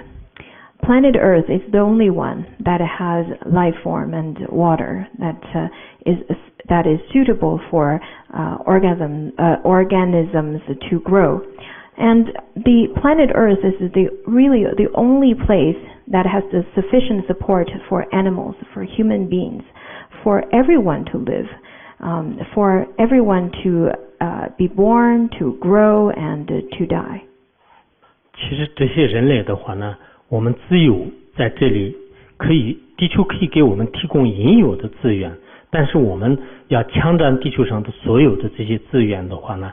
planet Earth is the only one that has life form and water that is suitable for organisms to grow. And the planet Earth is really the only place that has the sufficient support for animals, for human beings, for everyone to live. For everyone to be born, to grow, and to die. 其实这些人类的话呢，我们只有在这里地球可以给我们提供应有的资源，但是我们要抢占地球上的所有的这些资源的话呢，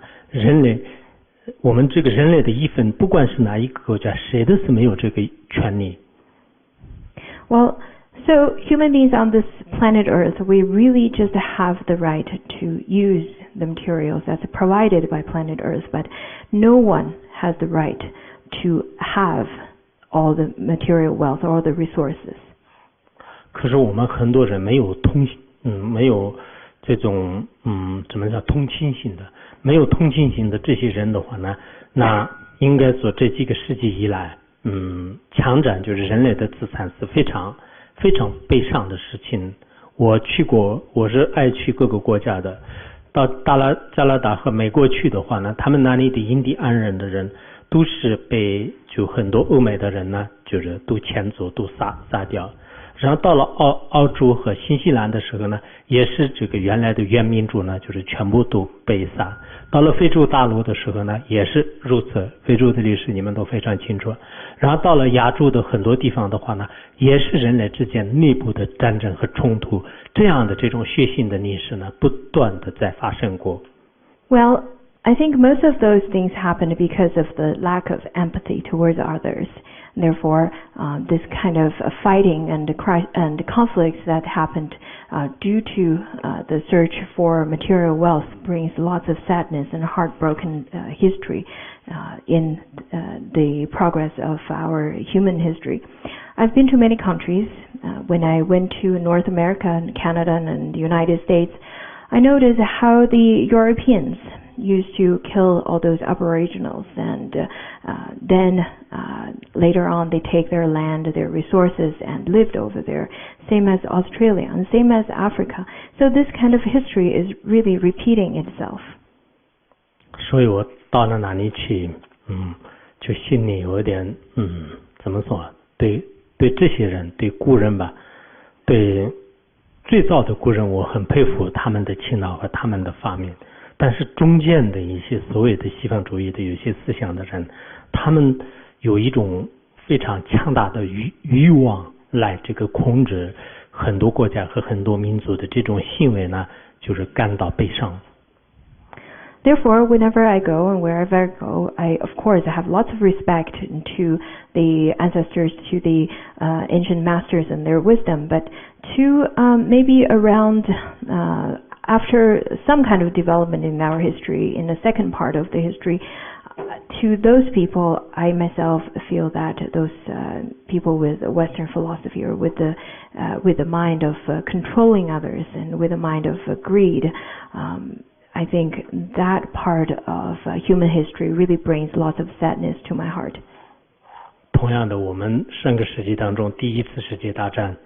我们这个人类的一份，不管是哪一个国家，谁都是没有这个权利。Well, so human beings on this planet Earth, we really just have the right to use the materials that's provided by planet Earth, but no one has the right to have all the material wealth, all the resources. 可是我们很多人没有这种怎么叫同情心的，没有同情心的这些人的话呢，那应该说这几个世纪以来，强占就是人类的资产是非常非常悲伤的事情。我去过，我是爱去各个国家的。到加拿大和美国去的话呢，他们那里的印第安人的人都是被就很多欧美的人呢，就是都迁走，都杀掉。然后到了澳洲和新西兰的时候呢，也是这个原来的原民族呢，就是全部都被杀。到了非洲大陆的时候呢，也是如此。非洲的历史你们都非常清楚。然后到了亚洲的很多地方的话呢，也是人类之间内部的战争和冲突，这样的这种血腥的历史呢，不断的在发生过。Well, I think most of those things happened because of the lack of empathy towards others. Therefore, this kind of fighting and conflicts that happened due to the search for material wealth brings lots of sadness and heartbroken history in the progress of our human history. I've been to many countries. When I went to North America and Canada and the United States, I noticed how the Europeans used to kill all those aboriginals, and then later on they take their land, their resources, and lived over there, same as Australia and same as Africa. So this kind of history is really repeating itself. 所以我到了那里去，就心里有点怎么说，对这些人，对古人吧，对最早的古人我很佩服他们的勤劳和他们的发明，但是中间的一些所谓的西方主义的有些思想的人，他们有一种非常强大的欲望来这个控制很多国家和很多民族的这种行为呢，就是感到悲伤。Therefore, whenever I go and wherever I go, I of course have lots of respect to the ancestors, to the ancient masters and their wisdom. But to maybe around after some kind of development in our history, in the second part of the history, to those people, I myself feel that those people with Western philosophy or with the mind of controlling others and with a mind of greed. I think that part of human history really brings lots of sadness to my heart. 同样的，我们上个世纪当中第一次世界大战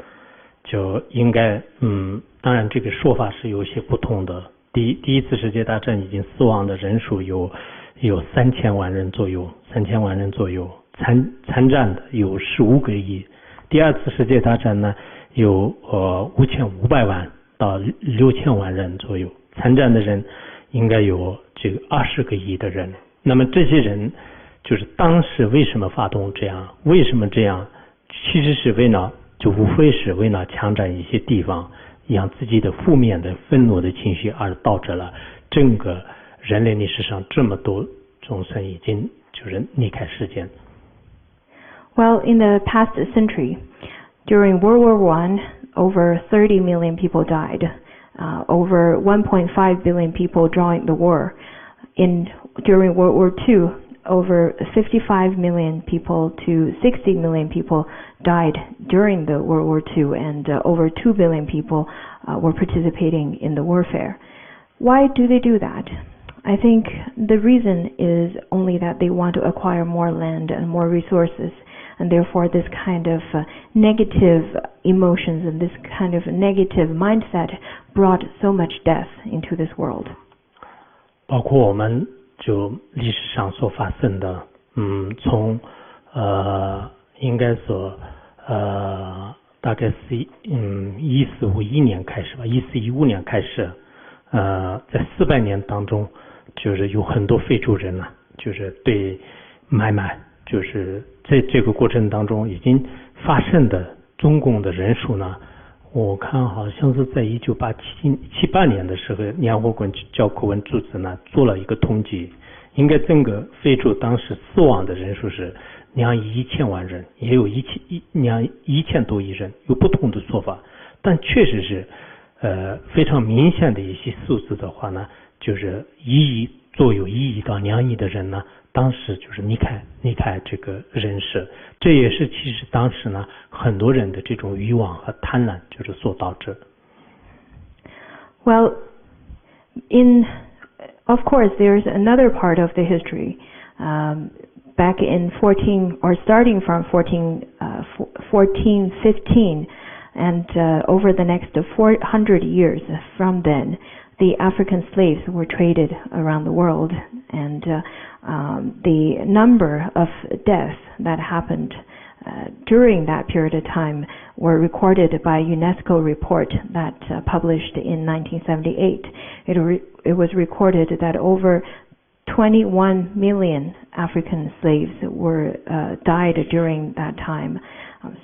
就应该当然这个说法是有些不同的。第一次世界大战已经死亡的人数有3000万人左右，3000万人左右，参战的有15个亿。第二次世界大战呢有5500万到6000万人左右。参战的人应该有这个20个亿的人。那么这些人就是当时为什么发动这样？为什么这样？其实是为了，就无非是为了强占一些地方，让自己的负面的愤怒的情绪，而导致了整个人类历史上这么多众生已经就是离开世间。Well, in the past century, during World War I, over 30 million people died. Over 1.5 billion people joined the war. During World War II, over 55 million people to 60 million people died during the World War II, and over 2 billion people were participating in the warfare. Why do they do that? I think the reason is only that they want to acquire more land and more resources, and therefore this kind of negative emotions and this kind of negative mindset brought so much death into this world. 包括我们就历史上所发生的从应该说大概是1451年开始吧，1415年开始在400年当中，就是有很多非洲人啊，就是对买卖，就是在这个过程当中已经发生的总共的人数呢，我看好像是在1978年的时候，联合国教科文组织呢做了一个统计，应该整个非洲当时死亡的人数是2亿1000万人，也有1000多亿人，有不同的说法，但确实是非常明显的一些数字的话呢，就是1亿左右，1亿到2亿的人呢，当时就是离开这个人世，这也是其实当时呢很多人的这种欲望和贪婪就是所导致。Well, of course, there's another part of the history. Back in starting from 1415, and over the next 400 years from then, the African slaves were traded around the world, and the number of deaths that happened during that period of time were recorded by a UNESCO report that published in 1978. It was recorded that over 21 million African slaves died during that time.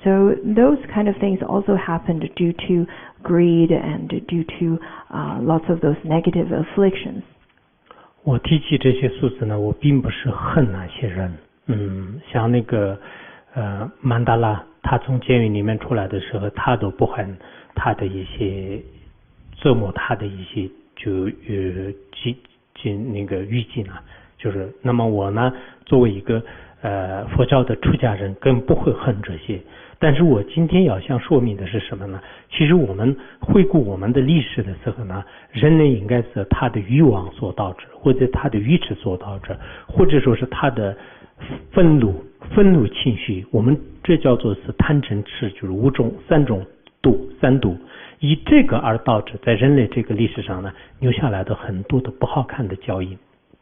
So those kind of things also happened due to greed and due to lots of those negative afflictions. 我提起这些数字呢，我并不是恨那些人。像那个曼达拉，他从监狱里面出来的时候，他都不恨他的一些折磨他的一些那个狱警啊，就是那么我呢，作为一个佛教的出家人，更不会恨这些。但是我今天要想说明的是什么呢？其实我们回顾我们的历史的时候呢，人类应该是他的欲望所导致，或者他的愚痴所导致，或者说是他的愤怒情绪，我们这叫做是贪嗔痴，就是三毒，以这个而导致在人类这个历史上呢，留下来的很多的不好看的教义。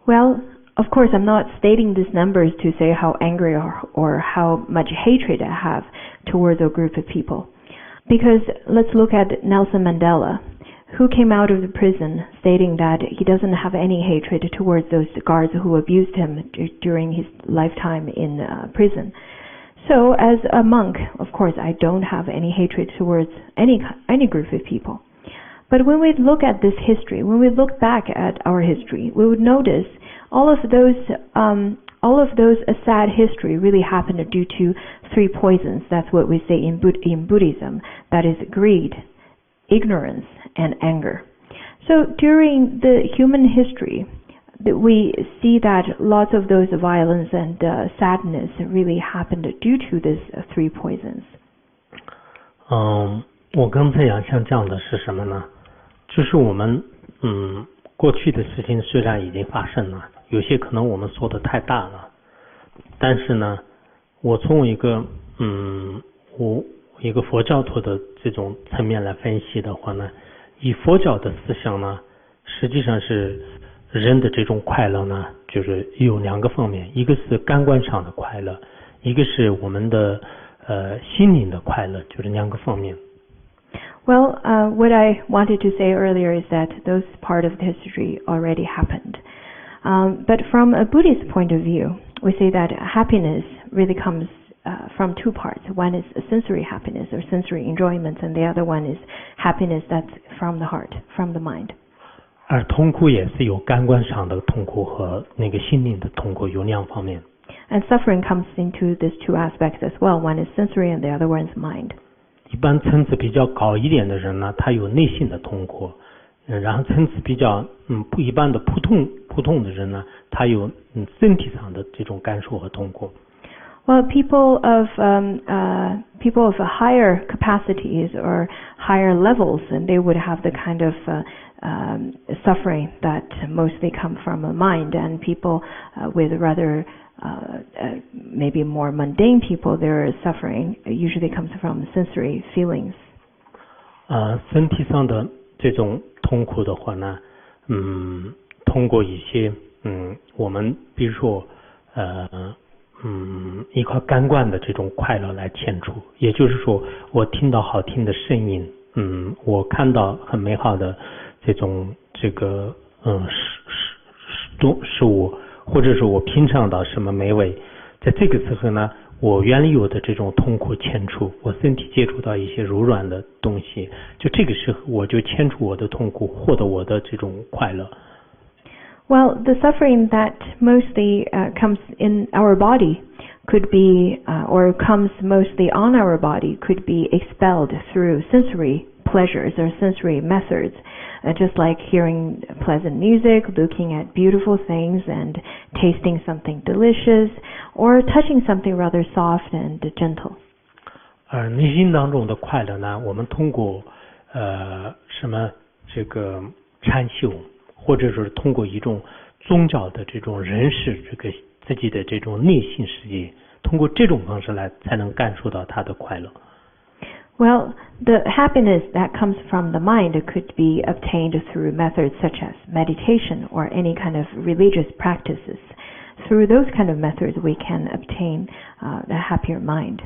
Well, Of course, I'm not stating these numbers to say how angry or how much hatred I have towards a group of people. Because let's look at Nelson Mandela, who came out of the prison stating that he doesn't have any hatred towards those guards who abused him during his lifetime in prison. So as a monk, of course, I don't have any hatred towards any group of people. But when we look at this history, when we look back at our history, we would notice all of those sad history really happened due to 3 poisons. That's what we say in Buddhism. That is greed, ignorance, and anger. So during the human history, we see that lots of those violence and sadness really happened due to these 3 poisons. 我刚才想讲的是什么呢？就是我们过去的事情虽然已经发生了，有些可能我们说的太大了，但是呢，我从一个佛教徒的这种层面来分析的话呢，以佛教的思想呢，实际上是人的这种快乐呢，就是有2个方面，一个是感官上的快乐，一个是我们的心灵的快乐，就是2个方面。Well, what I wanted to say earlier is that those part of the history already happened. But from a Buddhist point of view, we say that happiness really comes from 2 parts. One is sensory happiness or sensory enjoyment, and the other one is happiness that's from the heart, from the mind. 而痛苦也是有感官上的痛苦和那个心灵的痛苦，有2方面。And suffering comes into these 2 aspects as well. One is sensory and the other one is mind. 一般层次比较高一点的人呢，他有内心的痛苦，然后层次比较不一般的普通的人呢，他有身体上的这种感受和痛苦。Well, people of higher capacities or higher levels, and they would have the kind of suffering that mostly come from a mind, and people with rather maybe more mundane people, their suffering usually comes from sensory feelings. 身体上的这种痛苦的话呢，通过一些我们比如说依靠感官的这种快乐来牵出，也就是说我听到好听的声音，我看到很美好的这个事物，或者是我品尝到什么美味，在这个时候呢，我原有的这种痛苦牵出，我身体接触到一些柔软的东西，就这个时候我就牵出我的痛苦，获得我的这种快乐。Well, the suffering that mostly comes in our body could be, or comes mostly on our body, could be expelled through sensory pleasures or sensory methods, just like hearing pleasant music, looking at beautiful things, and tasting something delicious, or touching something rather soft and gentle. 而内心当中的快乐呢，我们通过什么这个禅修，或者是通过一种宗教的这种认识这个自己的这种内心世界，通过这种方式来才能感受到他的快乐。Well, the happiness that comes from the mind could be obtained through methods such as meditation or any kind of religious practices. Through those kind of methods, we can obtain a happier mind.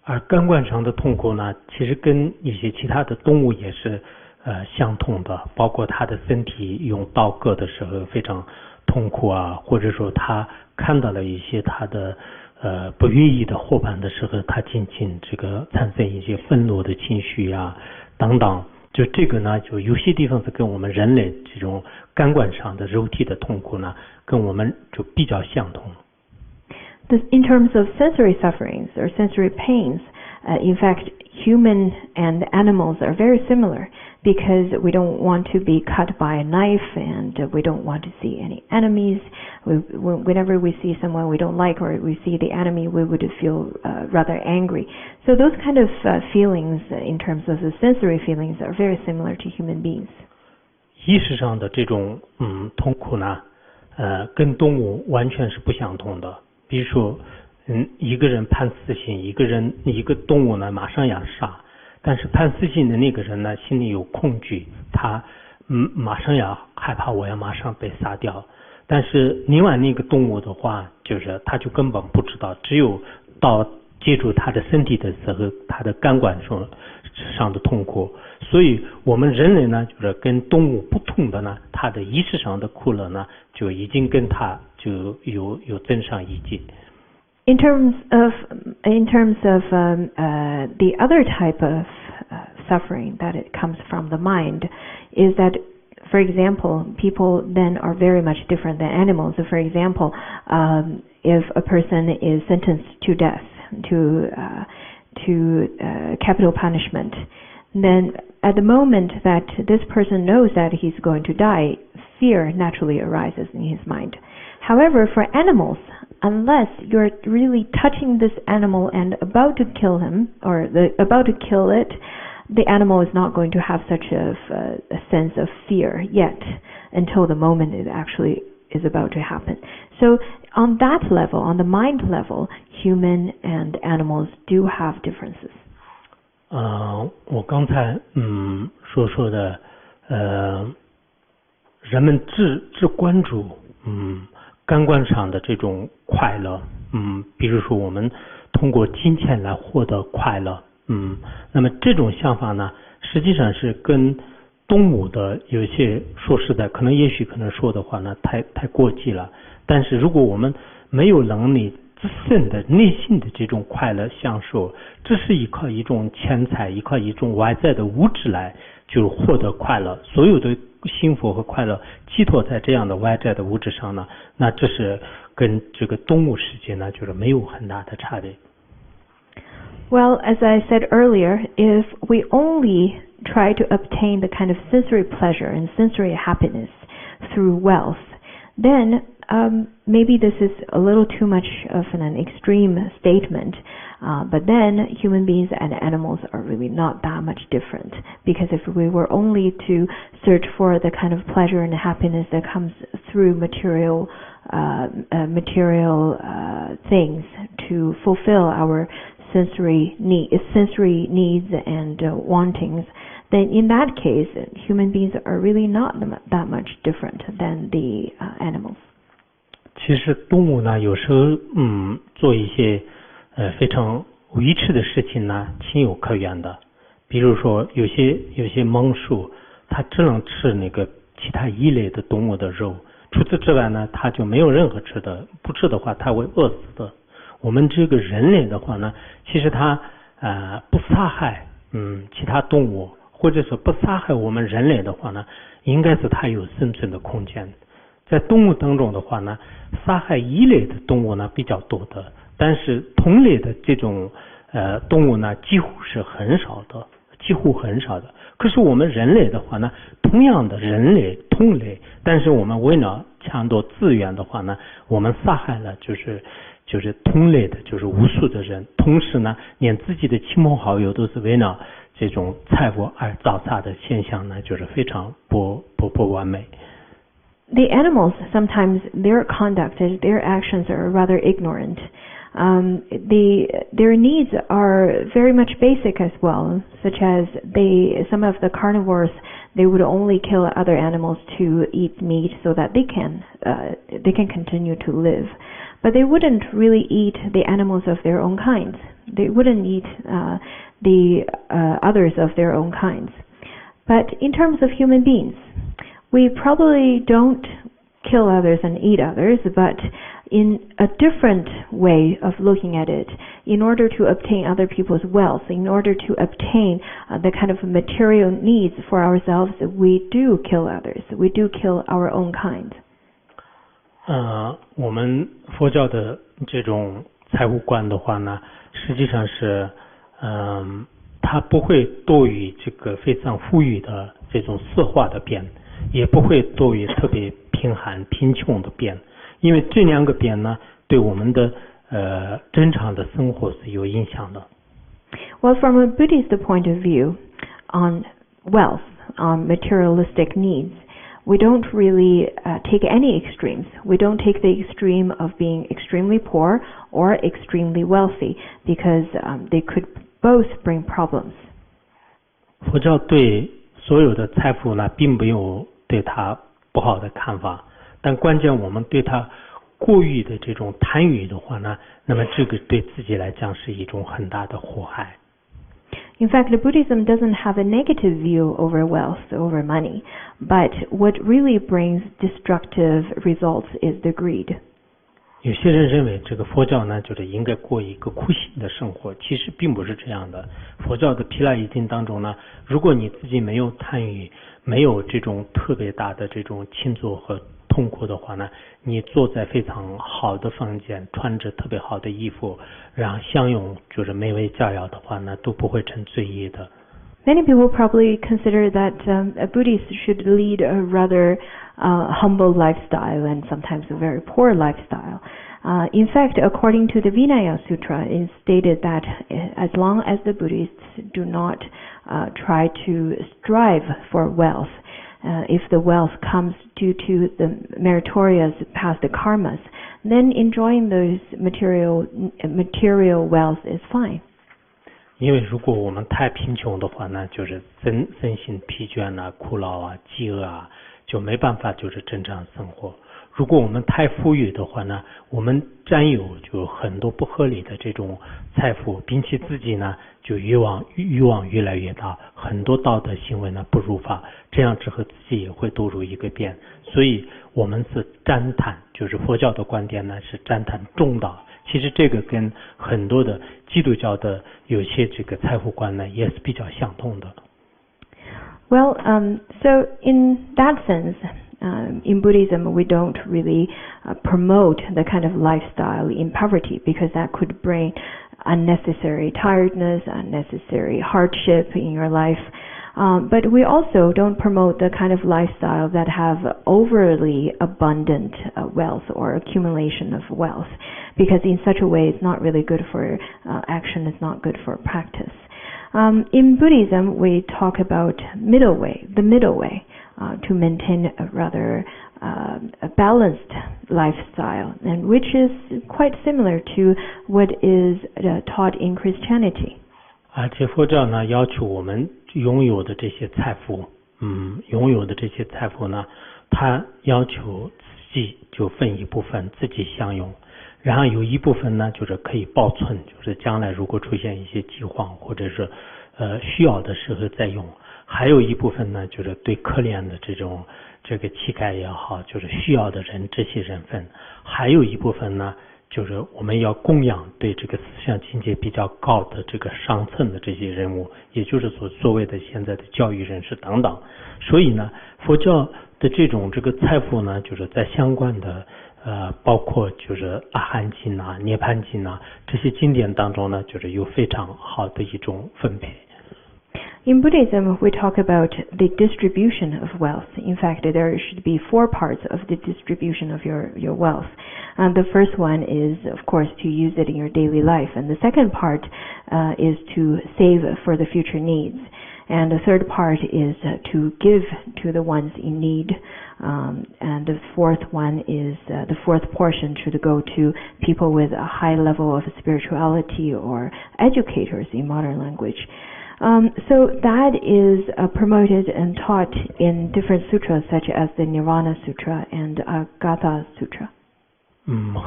而感官上的痛苦呢，其实跟一些其他的动物也是相同的，包括他的身体用刀割的时候非常痛苦啊，或者说他看到了一些他的不愿意的伙伴的时候，他仅仅这个产生一些愤怒的情绪啊等等，就这个呢，就有些地方是跟我们人类这种感官上的肉体的痛苦呢，跟我们就比较相同。In terms of sensory sufferings or sensory pains, in fact, human and animals are very similar because we don't want to be cut by a knife and we don't want to see any enemies. Whenever we see someone we don't like or we see the enemy, we would feel rather angry. So those kind of feelings in terms of the sensory feelings are very similar to human beings. 意识上的这种痛苦呢，跟动物完全是不相同的。比如说，一个人判死刑，一个动物呢马上要杀，但是判死刑的那个人呢心里有恐惧，他马上要害怕我要马上被杀掉。但是另外那个动物的话，就是它就根本不知道，只有到接触它的身体的时候，它的感官上的痛苦。所以我们人类呢，就是跟动物不同的呢，它的意识上的快乐呢，就已经跟它就有增上一级。In terms of the other type of suffering that it comes from the mind, is that, for example, people then are very much different than animals. So, for example, if a person is sentenced to death, to capital punishment, then at the moment that this person knows that he's going to die, fear naturally arises in his mind. However, for animals, unless you're really touching this animal and about to kill him, or about to kill it, the animal is not going to have such a sense of fear yet until the moment it actually is about to happen. So on that level, on the mind level, human and animals do have differences. 我刚才说的人们只关注感官上的这种快乐，比如说我们通过金钱来获得快乐，那么这种想法呢，实际上是跟动物的有些说实在，也许说的话呢，太过激了。但是如果我们没有能力自身的内心的这种快乐享受，只是依靠一种钱财，依靠一种外在的物质来就是获得快乐，所有的幸福和快乐寄托在这样的外在的物质上呢，那这是跟这个动物世界呢就是没有很大的差别。Well, as I said earlier, if we only try to obtain the kind of sensory pleasure and sensory happiness through wealth, then maybe this is a little too much of an extreme statement, but then human beings and animals are really not that much different. Because if we were only to search for the kind of pleasure and happiness that comes through material things to fulfill our sensory needs and wantings, then in that case, human beings are really not that much different than the animals. 其实动物呢，有时候做一些非常愚痴的事情呢，情有可原的。比如说有些猛兽，它只能吃那个其他一类的动物的肉，除此之外呢，它就没有任何吃的，不吃的话它会饿死的。我们这个人类的话呢，其实它不杀害其他动物，或者是不杀害我们人类的话呢，应该是它有生存的空间。在动物当中的话呢，杀害一类的动物呢比较多的，但是同类的这种动物呢几乎很少的。可是我们人类的话呢，同样的人类同类，但是我们为了抢夺资源的话呢，我们杀害了就是同类的，就是无数的人，同时呢，连自己的亲朋好友都是为了这种财富而造杀的现象呢，就是非常不完美。The animals, sometimes their conduct, their actions are rather ignorant. Their needs are very much basic as well, such as some of the carnivores, they would only kill other animals to eat meat so that they can continue to live. But they wouldn't really eat the animals of their own kinds. They wouldn't eat the others of their own kinds. But in terms of human beings, we probably don't kill others and eat others, but in a different way of looking at it, in order to obtain other people's wealth, in order to obtain the kind of material needs for ourselves, we do kill others. We do kill our own kind. 我们佛教的这种财务观的话呢，实际上是它不会多于这个非常富裕的这种色化的边，也不会多于特别贫穷的边，因为这两个边呢，对我们的正常的生活是有影响的。Well, from a Buddhist point of view, on wealth, on materialistic needs, we don't really take any extremes. We don't take the extreme of being extremely poor or extremely wealthy, because they could both bring problems. 佛教对所有的财富呢，并没有对它不好的看法，但关键我们对它过于的这种贪欲的话呢，那么这个对自己来讲是一种很大的祸害。In fact, Buddhism doesn't have a negative view over wealth, over money, but what really brings destructive results is the greed. 有些人认为这个佛教呢，就是应该过一个苦行的生活，其实并不是这样的。佛教的毗赖耶经当中呢，如果你自己没有贪欲，没有这种特别大的这种轻作和痛苦的话呢，你坐在非常好的房间，穿着特别好的衣服，然后享用就是美味佳肴的话呢，都不会成罪业的。Many people probably consider that a Buddhist should lead a rather humble lifestyle and sometimes a very poor lifestyle. In fact, according to the Vinaya Sutra, it's stated that as long as the Buddhists do not try to strive for wealth, if the wealth comes due to the meritorious past karmas, then enjoying those material wealth is fine. 因为如果我们太贫穷的话呢，就是身心疲倦啊、苦劳啊、饥饿啊，就没办法就是正常生活。如果我们太富裕的话呢，我们占有就很多不合理的这种财富，并且自己呢就欲望越来越大，很多道德行为呢不如法，这样之后自己也会堕入一个边。所以我们是赞叹，就是佛教的观点呢是赞叹中道。其实这个跟很多的基督教的有些这个财富观呢也是比较相同的。Well, so in that sense, in Buddhism, we don't really promote the kind of lifestyle in poverty because that could bring unnecessary tiredness, unnecessary hardship in your life. But we also don't promote the kind of lifestyle that have overly abundant wealth or accumulation of wealth, because in such a way it's not really good for action, it's not good for practice. In Buddhism, we talk about the middle way, to maintain a rather a balanced lifestyle, and which is quite similar to what is taught in Christianity. 而且佛教呢要求我们拥有的这些财富，呢，他要求自己就分一部分自己享用，然后有一部分呢就是可以保存，就是将来如果出现一些饥荒或者是需要的时候再用，还有一部分呢就是对可怜的这个乞丐也好，就是需要的人这些人分，还有一部分呢就是我们要供养对这个思想境界比较高的这个上层的这些人物，也就是所谓的现在的教育人士等等。所以呢，佛教的这个财富呢，就是在相关的包括就是阿含经啊、涅槃经啊这些经典当中呢，就是有非常好的一种分配。In Buddhism, we talk about the distribution of wealth. In fact, there should be 4 parts of the distribution of your wealth. The first one is, of course, to use it in your daily life. And the second part is to save for the future needs. And the third part is to give to the ones in need. And the fourth one is, the fourth portion should go to people with a high level of spirituality or educators in modern language. So that is promoted and taught in different sutras such as the Nirvana Sutra and Gatha Sutra.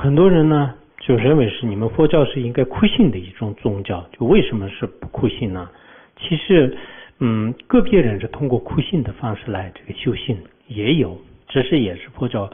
很多人呢就认为是你们佛教是应该苦行的一种宗教，就为什么是不苦行呢？其实个别人是通过苦行的方式来这个修行也有，这是也是佛教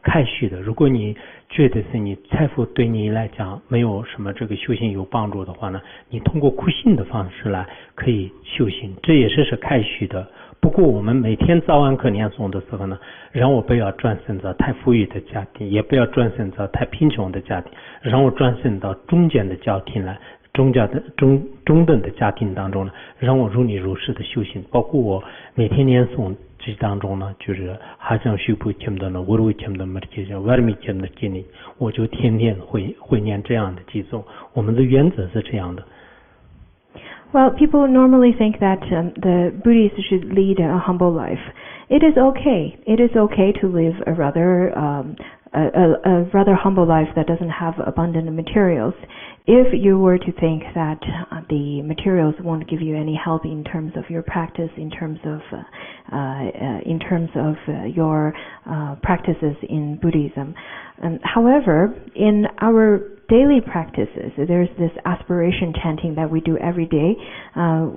开示的。如果你觉得是你财富对你来讲没有什么这个修行有帮助的话呢，你通过苦行的方式来可以修行，这也是开示的。不过我们每天早晚课念诵的时候呢，让我不要转身到太富裕的家庭，也不要转身到太贫穷的家庭，让我转身到中间的家庭来，中等的家庭当中呢，让我如理如实的修行。包括我每天念诵这当中呢，就是好像修不前的呢，我会前的没记上，外面前的经历，我就天天会念这样的偈颂。我们的原则是这样的。Well, people normally think that the Buddhists should lead a humble life. It is okay. It is okay to live a rather humble life that doesn't have abundant materials if you were to think that the materials won't give you any help in terms of your practice, in terms of your practices in Buddhism. However, in our daily practices, there's this aspiration chanting that we do every day.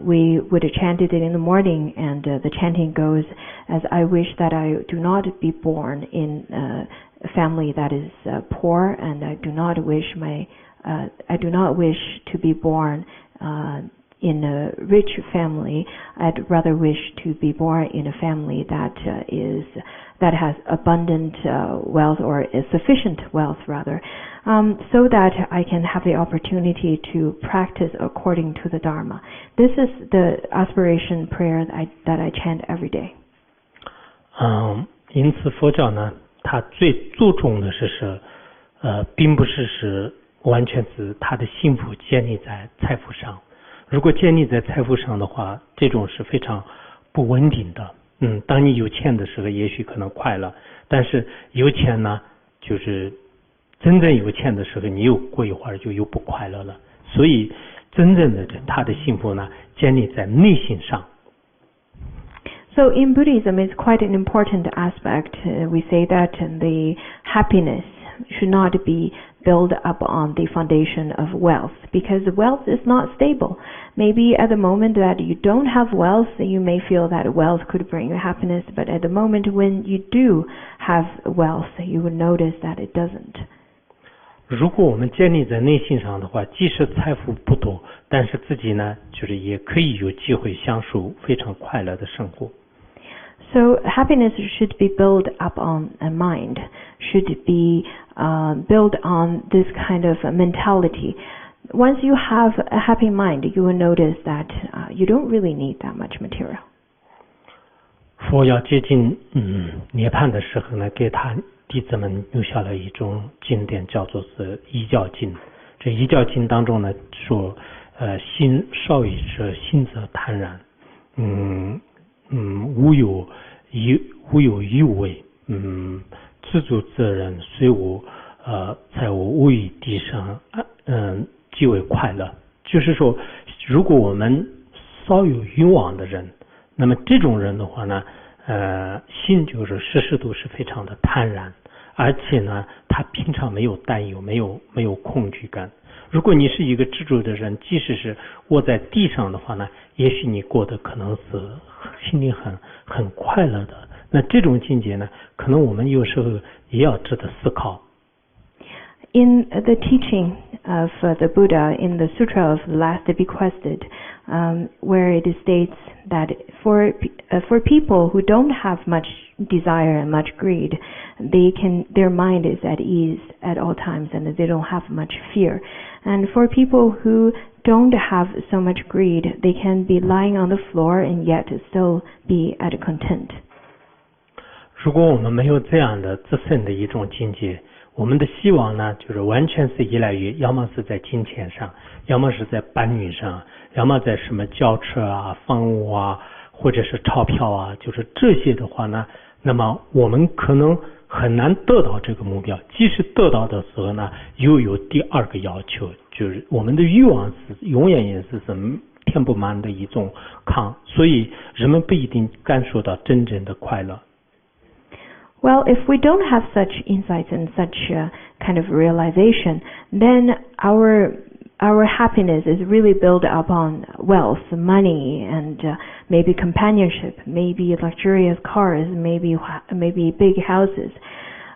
We would chant it in the morning, and the chanting goes as, I wish that I do not be born in a family that is poor, and I do not wish to be born in a rich family. I'd rather wish to be born in a family that has abundant wealth, or is sufficient wealth rather, so that I can have the opportunity to practice according to the Dharma. This is the aspiration prayer that I chant every day. 因此佛教呢，它最注重的是并不是完全是他的幸福建立在财富上。如果建立在财富上的话，这种是非常不稳定的。当你有钱的时候，也许可能快乐，但是有钱呢，就是真正有钱的时候，你又过一会儿就又不快乐了。所以真正的他的幸福呢，建立在内心上。So in Buddhism, it's quite an important aspect. We say that the happiness should not be built up on the foundation of wealth, because wealth is not stable. Maybe at the moment that you don't have wealth, you may feel that wealth could bring you happiness, but at the moment when you do have wealth, you will notice that it doesn't. 如果我们建立在内心上的话，即使财富不多，但是自己呢，就是也可以有机会享受非常快乐的生活。So happiness should be built up on a mind, should be built on this kind of mentality. Once you have a happy mind, you will notice that you don't really need that much material. 佛要接近涅槃的时候呢，给他弟子们留下了一种经典，叫做是一教经。这一教经当中呢说，心少于者，心则坦然。无有欲为，知足自然，虽无在无于地上，即为快乐。就是说，如果我们稍有欲望的人，那么这种人的话呢，心就是时时都是非常的坦然，而且呢，他平常没有担忧，没有恐惧感。如果你是一个执着的人，即使是卧在地上的话呢，也许你过得可能是心里很快乐的。那这种境界呢，可能我们有时候也要值得思考。In the teaching of the Buddha, in the Sutra of the Last Bequested, where it states that for people who don't have much desire and much greed, their mind is at ease at all times, and they don't have much fear. And for people who don't have so much greed, they can be lying on the floor and yet still be at content. 如果我们没有这样的自身的一种境界，我们的希望呢，就是完全是依赖于，要么是在金钱上，要么是在伴侣上，要么在什么轿车啊、房屋啊，或者是钞票啊，就是这些的话呢，那么我们可能很难得到这个目标。即使得到的时候呢，又有第二个要求，就是我们的欲望是永远也是填不满的一种糠，所以人们不一定感受到真正的快乐。Well, if we don't have such insights and such kind of realization, then our happiness is really built upon wealth, money, and maybe companionship, maybe luxurious cars, maybe big houses.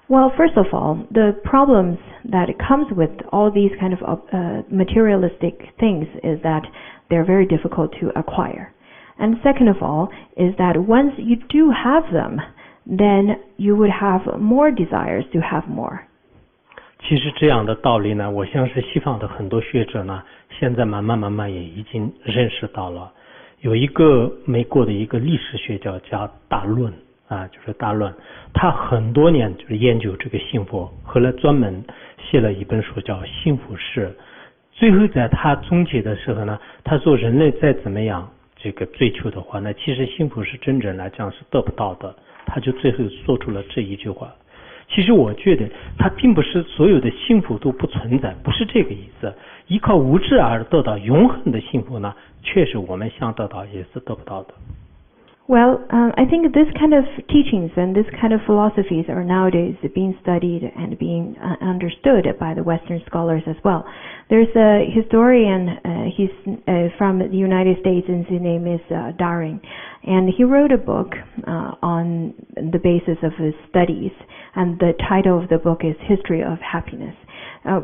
Well, first of all, the problems that comes with all these kind of materialistic things is that they're very difficult to acquire. And second of all is that once you do have them, then you would have more desires to have more. 其实这样的道理呢，我相信西方的很多学者呢，现在慢慢也已经认识到了。有一个美国的一个历史学家叫大论就是大论，他很多年就是研究这个幸福，后来专门写了一本书叫《幸福史》。最后在他总结的时候呢，他说人类再怎么样这个追求的话呢，其实幸福是真正来讲是得不到的。他就最后说出了这一句话，其实我觉得它并不是所有的幸福都不存在，不是这个意思。依靠物质而得到永恒的幸福呢，确实我们想得到也是得不到的。Well, I think this kind of teachings and this kind of philosophies are nowadays being studied and being understood by the Western scholars as well. There's a historian, he's from the United States, and his name is Daring, and he wrote a book on the basis of his studies, and the title of the book is History of Happiness.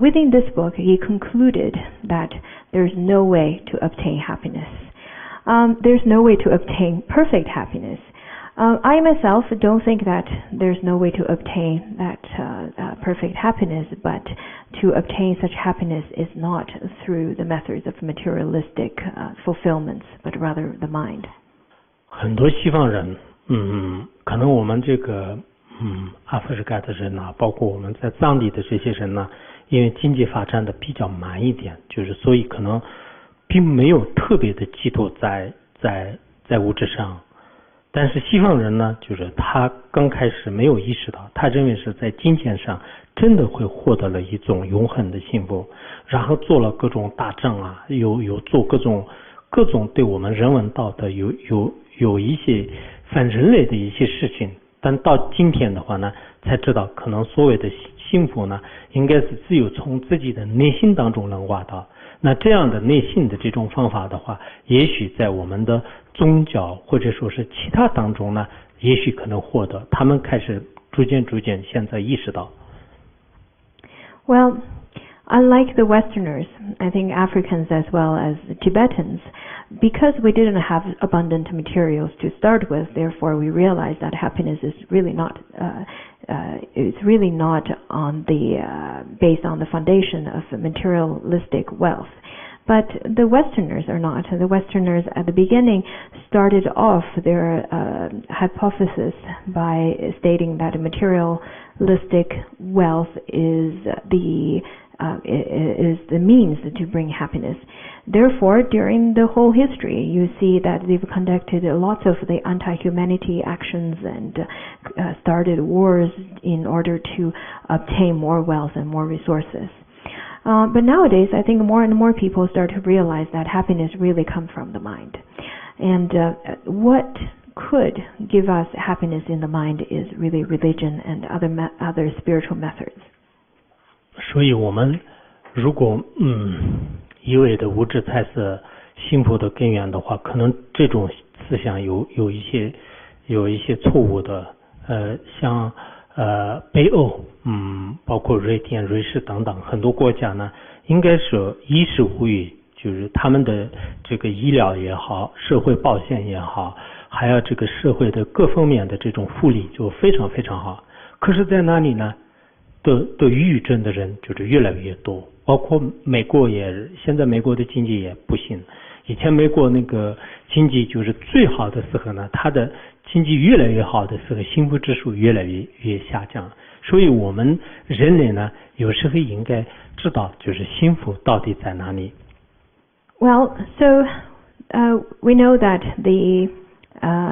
Within this book, he concluded that there's no way to obtain happiness. There's no way to obtain perfect happiness. I myself don't think that there's no way to obtain that perfect happiness, but to obtain such happiness is not through the methods of materialistic fulfillments, but rather the mind. 很多西方人，可能我们这个阿弗里加的人呢，包括我们在藏地的这些人呢，因为经济发展的比较慢一点，就是所以可能并没有特别的寄托在物质上，但是西方人呢，就是他刚开始没有意识到，他认为是在金钱上真的会获得了一种永恒的幸福，然后做了各种大政啊，有做各种对我们人文道德有一些反人类的一些事情，但到今天的话呢，才知道可能所谓的幸福呢，应该是只有从自己的内心当中能挖到。那这样的内心的这种方法的话，也许在我们的宗教或者说是其他当中呢，也许可能获得，他们开始逐渐现在意识到。Well, unlike the Westerners, I think Africans as well as Tibetans, because we didn't have abundant materials to start with, therefore we realized that happiness is really not on the based on the foundation of materialistic wealth. But the Westerners are not. The Westerners at the beginning started off their hypothesis by stating that materialistic wealth is the means to bring happiness. Therefore, during the whole history, you see that they've conducted lots of the anti-humanity actions and started wars in order to obtain more wealth and more resources. But nowadays, I think more and more people start to realize that happiness really comes from the mind. And what could give us happiness in the mind is really religion and other spiritual methods. 所以我们如果一味的物质才是幸福的根源的话，可能这种思想有一些错误的，像北欧，包括瑞典、瑞士等等很多国家呢，应该是衣食无虞，就是他们的这个医疗也好，社会保险也好，还有这个社会的各方面的这种福利就非常非常好。可是在那里呢，得抑郁症的人就是越来越多，包括美国也，现在美国的经济也不行。以前美国那个经济就是最好的时候呢，它的经济越来越好的时候，幸福指数越来越下降。所以我们人类呢，有时候应该知道，就是幸福到底在哪里。Well, so we know that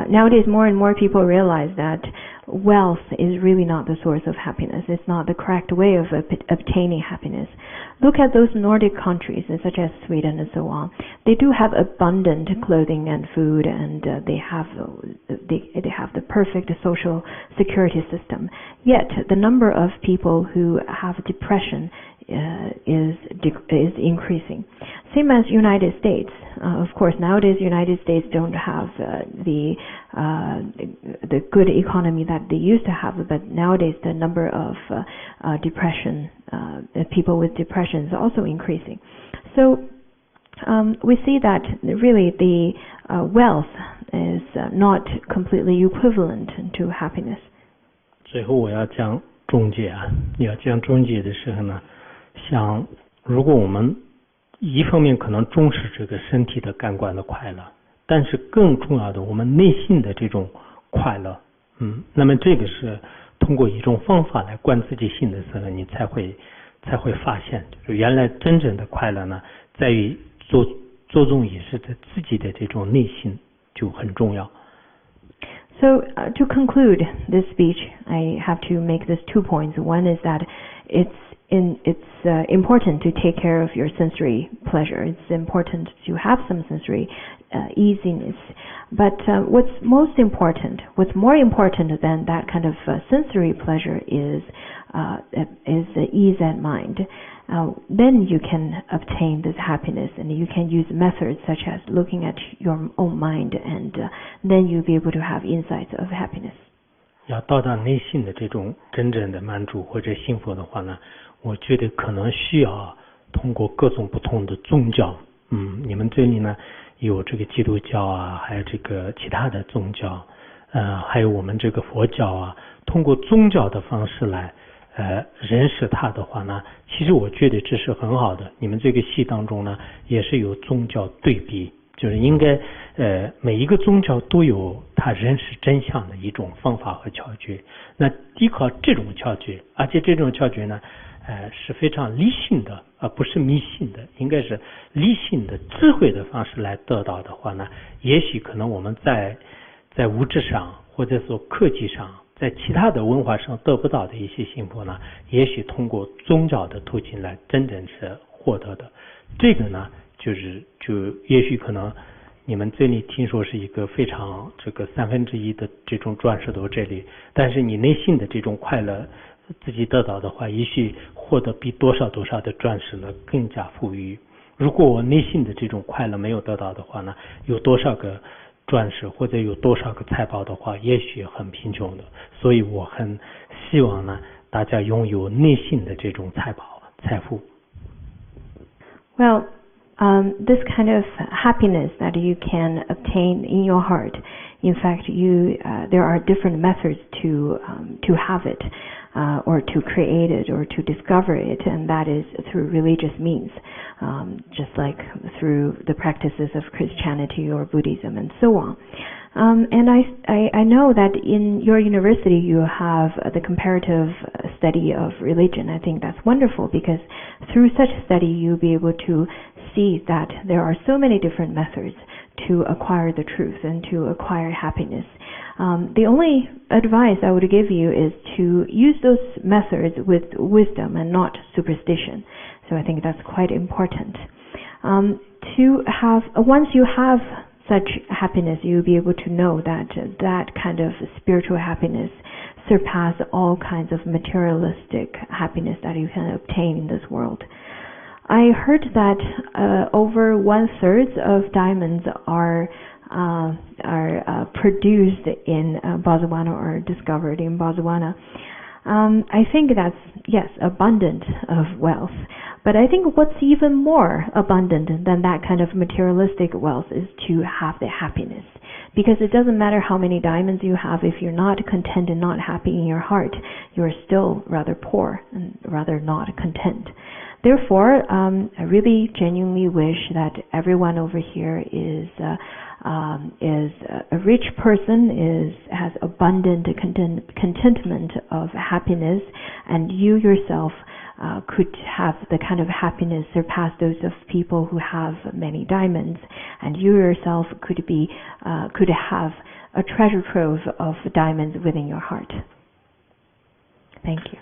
nowadays more and more people realize that wealth is really not the source of happiness. It's not the correct way of obtaining happiness. Look at those Nordic countries, such as Sweden and so on. They do have abundant clothing and food, and they have the perfect social security system. Yet the number of people who have depression is increasing. Same as United States. Of course, nowadays United States don't have the good economy that they used to have, but nowadays the number of depression, people with depression is also increasing. So we see that really the wealth is not completely equivalent to happiness. 最后我要讲终结啊，要讲终结的时候呢，像如果我们一方面可能重视这个身体的感官的快乐，但是更重要的我们内心的这种快乐，那么这个是通过一种方法来观自己心的时候，你才会发现，就是原来真正的快乐呢，在于着重也是在自己的这种内心就很重要。So to conclude this speech, I have to make these 2 points. One is that it's important to take care of your sensory pleasure. It's important to have some sensory easiness. But what's more important than that kind of sensory pleasure is the ease at mind. Then you can obtain this happiness, and you can use methods such as looking at your own mind, and then you'll be able to have insights of happiness. 要到达内心的这种真正的满足或者幸福的话呢，我觉得可能需要通过各种不同的宗教。你们这里呢有这个基督教啊，还有这个其他的宗教，还有我们这个佛教啊，通过宗教的方式来认识它的话呢，其实我觉得这是很好的。你们这个系当中呢也是有宗教对比，就是应该每一个宗教都有它认识真相的一种方法和窍诀。那依靠这种窍诀，而且这种窍诀呢是非常理性的，而不是迷信的，应该是理性的智慧的方式来得到的话呢，也许可能我们在物质上或者说科技上，在其他的文化上得不到的一些幸福呢，也许通过宗教的途径来真正是获得的。这个呢就也许可能你们这里听说是一个非常这个1/3的这种钻石都这里，但是你内心的这种快乐自己得到的话，也许获得比多少的钻石呢更加富裕。如果我内心的这种快乐没有得到的话呢，有多少个钻石或者有多少个财宝的话，也许很贫穷的。所以我很希望呢大家拥有内心的这种财富。 Well, this kind of happiness that you can obtain in your heart, in fact, there are different methods to have it, or to create it, or to discover it, and that is through religious means, just like through the practices of Christianity or Buddhism and so on. And I know that in your university you have the comparative study of religion. I think that's wonderful, because through such study you'll be able to see that there are so many different methods to acquire the truth and to acquire happiness. The only advice I would give you is to use those methods with wisdom and not superstition. So I think that's quite important. Once you have such happiness, you'll be able to know that that kind of spiritual happiness surpasses all kinds of materialistic happiness that you can obtain in this world. I heard that over 1/3 of diamonds are produced in Botswana or discovered in Botswana. I think that's, yes, abundant of wealth. But I think what's even more abundant than that kind of materialistic wealth is to have the happiness. Because it doesn't matter how many diamonds you have, if you're not content and not happy in your heart, you're still rather poor and rather not content. Therefore, I really genuinely wish that everyone over here is a rich person, has abundant contentment of happiness, and you yourself could have the kind of happiness surpass those of people who have many diamonds, and you yourself could have a treasure trove of diamonds within your heart. Thank you.